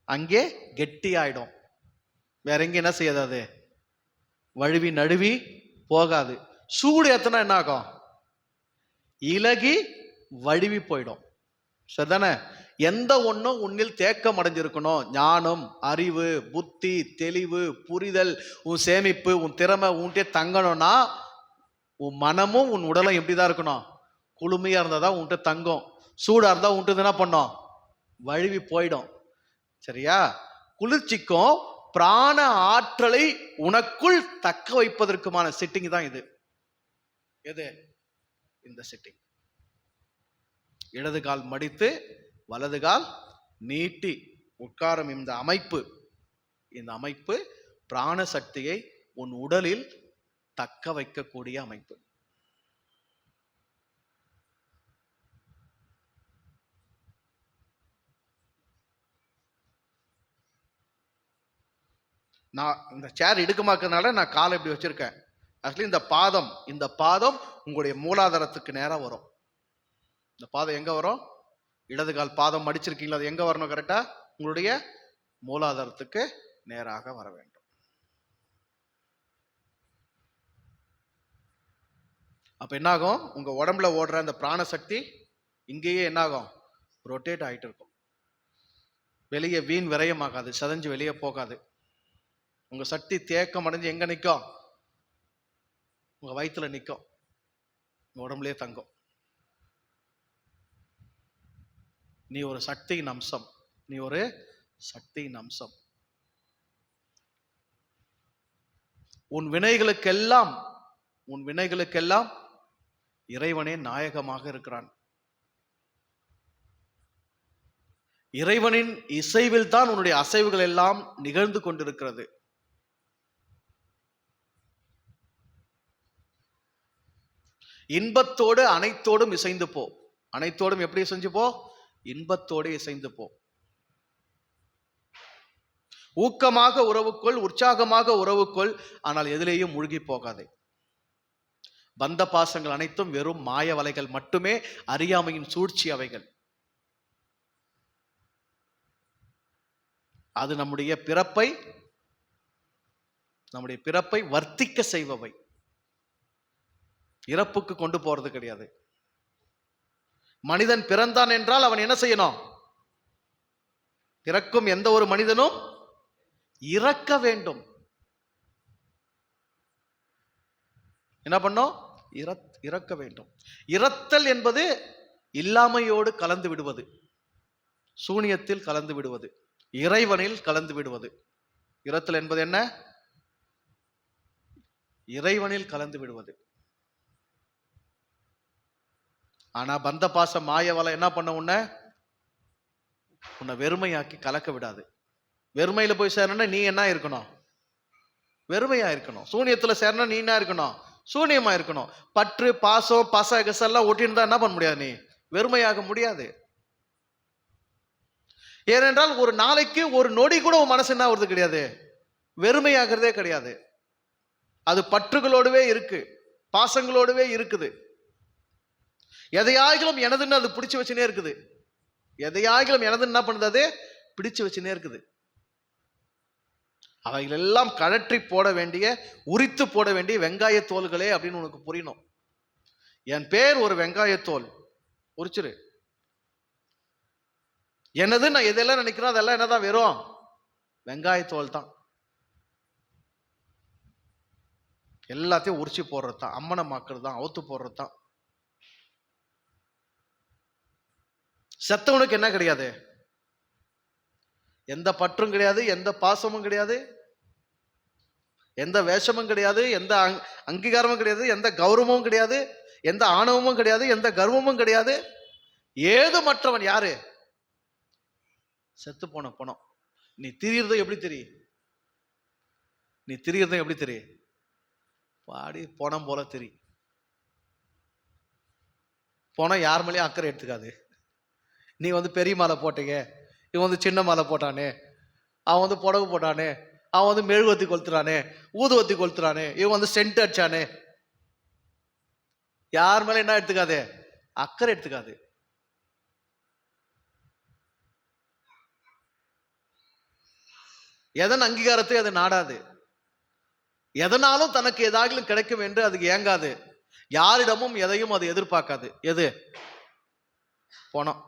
Speaker 1: அங்கே கெட்டி ஆயிடும். வேற எங்க என்ன செய்யாது, அது வழுவி நழுவி போகாது. சூடு ஏத்தனா என்ன ஆகும்? இலகி வழுவி போயிடும். சரிதானே? எந்த ஒன்றும் உன்னில் தேக்கம் அடைஞ்சிருக்கணும், ஞானம், அறிவு, புத்தி, தெளிவு, புரிதல், உன் சேமிப்பு, உன் திறமை உன்கிட்ட தங்கணும்னா உன் மனமும் உன் உடலும் எப்படிதான் இருக்கணும்? குளுமையா இருந்தாதான் உன்கிட்ட தங்கும். சூடா இருந்தா உன்கிட்ட என்ன பண்ணும்? வழுவி போயிடும். சரியா? குளிர்ச்சிக்கும் பிராண ஆற்றலை உனக்குள் தக்க வைப்பதற்குமான சிட்டிங் தான் இது. எது? இந்த சிட்டிங். இடது கால் மடித்து வலது கால் நீட்டி உட்காரும் இந்த அமைப்பு, இந்த அமைப்பு பிராண சக்தியை உன் உடலில் தக்க வைக்கக்கூடிய அமைப்பு. நான் இந்த சேர் இடுக்கமாக்குறதுனால நான் காலை இப்படி வச்சிருக்கேன். ஆக்சுவலி இந்த பாதம் உங்களுடைய மூலாதாரத்துக்கு நேராக வரும். இந்த பாதம் எங்க வரும்? இடது கால் பாதம் மடிச்சிருக்கீங்களா, அது எங்க வரணும்? கரெக்டா உங்களுடைய மூலாதாரத்துக்கு நேராக வர வேண்டும். அப்ப என்னாகும், உங்க உடம்புல ஓடுற அந்த பிராண சக்தி இங்கேயே என்னாகும், ரொட்டேட் ஆகிட்டு இருக்கும். வெளியே வீண் விரயமாகாது, சதஞ்சு வெளியே போகாது. உங்க சக்தி தேக்கம் அடைஞ்சு எங்க நிற்கும், உங்க வயிற்றுல நிற்கும், உங்க உடம்புலயே தங்கும். நீ ஒரு சக்தியின் அம்சம், நீ ஒரு சக்தியின் அம்சம். உன் வினைகளுக்கெல்லாம் இறைவனே நாயகமாக இருக்கிறான். இறைவனின் இசைவில் தான் உன்னுடைய அசைவுகள் எல்லாம் நிகழ்ந்து கொண்டிருக்கிறது. இன்பத்தோடு அனைத்தோடும் இசைந்து போ. அனைத்தோடும் எப்படி இசைஞ்சு போ, இன்பத்தோடு இசைந்து போ. ஊக்கமாக உறவுக்குள், உற்சாகமாக உறவுக்குள், ஆனால் எதிலேயும் மூழ்கி போகாதே. பந்த பாசங்கள் அனைத்தும் வெறும் மாய வலைகள் மட்டுமே, அறியாமையின் சூழ்ச்சி அவைகள். அது நம்முடைய பிறப்பை வர்த்திக்க செய்பவை, இறப்புக்கு கொண்டு போறது கிடையாது. மனிதன் பிறந்தான் என்றால் அவன் என்ன செய்யணும், பிறக்கும் எந்த ஒரு மனிதனும் இறக்க வேண்டும். என்ன பண்ணோம், இறக்க வேண்டும். இறத்தல் என்பது இல்லாமையோடு கலந்து விடுவது, சூனியத்தில் கலந்து விடுவது, இறைவனில் கலந்து விடுவது. இறத்தல் என்பது என்ன, இறைவனில் கலந்து விடுவது. ஆனா பந்த பாசம் மாயவலை என்ன பண்ண, உன்னை வெறுமையாக்கி கலக்க விடாது. வெறுமையில போய் சேரணும்னா நீ என்ன இருக்கணும், வெறுமையா இருக்கணும். சூனியத்துல சேரணும், நீ என்ன இருக்கணும், சூனியமா இருக்கணும். பற்று பாசம் கசெல்லாம் ஒட்டின்னு என்ன பண்ண முடியாது, நீ வெறுமையாக முடியாது. ஏனென்றால் ஒரு நாளைக்கு ஒரு நொடி கூட உன் மனசு என்ன வருது கிடையாது, வெறுமையாகிறதே கிடையாது. அது பற்றுகளோடவே இருக்கு, பாசங்களோடவே இருக்குது. எதையாகிலும் எனதுன்னு அது பிடிச்சு வச்சுனே இருக்குது. எதையாகிலும் எனதுன்னு என்ன பண்ணுது, அது பிடிச்சு வச்சுனே இருக்குது. அவைகள் எல்லாம் கழற்றி போட வேண்டிய, உரித்து போட வேண்டிய வெங்காய தோல்களே அப்படின்னு உனக்கு புரியணும். என் பேர் ஒரு வெங்காயத்தோல், உரிச்சிரு. என்னது நான் எதெல்லாம் நினைக்கிறோம் அதெல்லாம் என்னதான், வெறும் வெங்காயத்தோல் தான். எல்லாத்தையும் உரிச்சு போடுறது தான், அம்மனமாக்குறது தான், அவுத்து போடுறது தான். செத்தவனுக்கு என்ன கிடையாது, எந்த பற்றும் கிடையாது, எந்த பாசமும் கிடையாது, எந்த வேஷமும் கிடையாது, எந்த அங்கீகாரமும் கிடையாது, எந்த கௌரவமும் கிடையாது, எந்த ஆணவமும் கிடையாது, எந்த கர்வமும் கிடையாது. ஏது மற்றவன் யாரு, செத்து போன பணம். நீ திரியறதும் எப்படி தெரியும், பாடி பணம் போல தெரி. பணம் யார் மேலேயும் அக்கறை எடுத்துக்காது. நீ பெரிய மாலை போட்டீங்க, இவன் சின்ன மாலை போட்டானே, அவன் புடவை போட்டானே, அவன் மெழுகுவத்தி கொளுத்துறானே, ஊதுவத்தி கொளுத்துறானே, இவன் சென்ட் அடிச்சானே, யார் மேல என்ன எடுத்துக்காது, அக்கறை எடுத்துக்காது. எதன் அங்கீகாரத்தை அது நாடாது, எதனாலும் தனக்கு ஏதாகிலும் கிடைக்கும் என்று அதுக்கு ஏங்காது, யாரிடமும் எதையும் அது எதிர்பார்க்காது. எது, பணம்.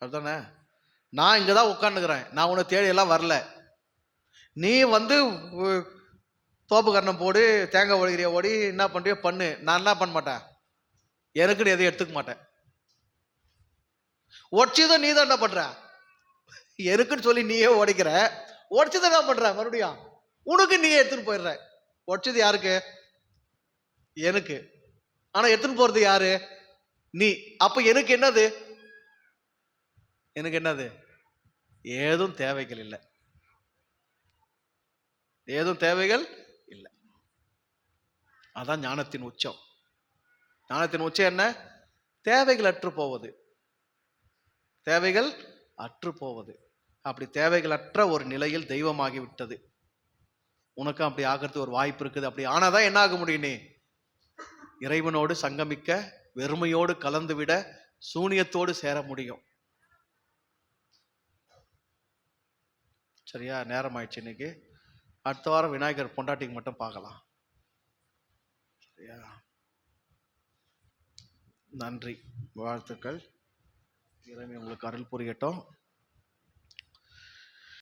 Speaker 1: அதுதானே, நான் இங்கதான் உட்காந்துக்கிறேன், நான் உன்னை தேடி எல்லாம் வரல. நீ தோப்பு கரணம் போடு, தேங்காய் ஒழிகிறிய ஓடி என்ன பண்றியோ பண்ணு, நான் என்ன பண்ண மாட்டேன், எனக்குன்னு எதையும் எடுத்துக்க மாட்டேன். உடச்சதும் நீ தான் என்ன பண்ற, எனக்குன்னு சொல்லி நீயே உடைக்கிற, உடச்சதை என்ன பண்ற, மறுபடியும் உனக்கு நீயே எடுத்துன்னு போயிடுற. உடச்சது யாருக்கு, எனக்கு. ஆனா எடுத்துன்னு போறது யாரு, நீ. அப்ப எனக்கு என்னது, ஏதும் தேவைகள் இல்லை, ஏதும் தேவைகள் இல்லை. அதான் ஞானத்தின் உச்சம். ஞானத்தின் உச்சம் என்ன, தேவைகள் அற்று போவது, தேவைகள் அற்று போவது. அப்படி தேவைகள் அற்ற ஒரு நிலையில் தெய்வமாகி விட்டது. உனக்கும் அப்படி ஆகிறது ஒரு வாய்ப்பு இருக்குது. அப்படி ஆனாதான் என்ன ஆக முடியும், நீ இறைவனோடு சங்கமிக்க, வெறுமையோடு கலந்து விட, சூனியத்தோடு சேர முடியும். சரியா, நேரம் ஆயிடுச்சு. இன்னைக்கு அடுத்த வாரம் விநாயகர் பொண்டாட்டிக்கு மட்டும் பார்க்கலாம். சரியா? நன்றி, வாழ்த்துக்கள். இறைவன் உங்களுக்கு அருள் புரியட்டும்.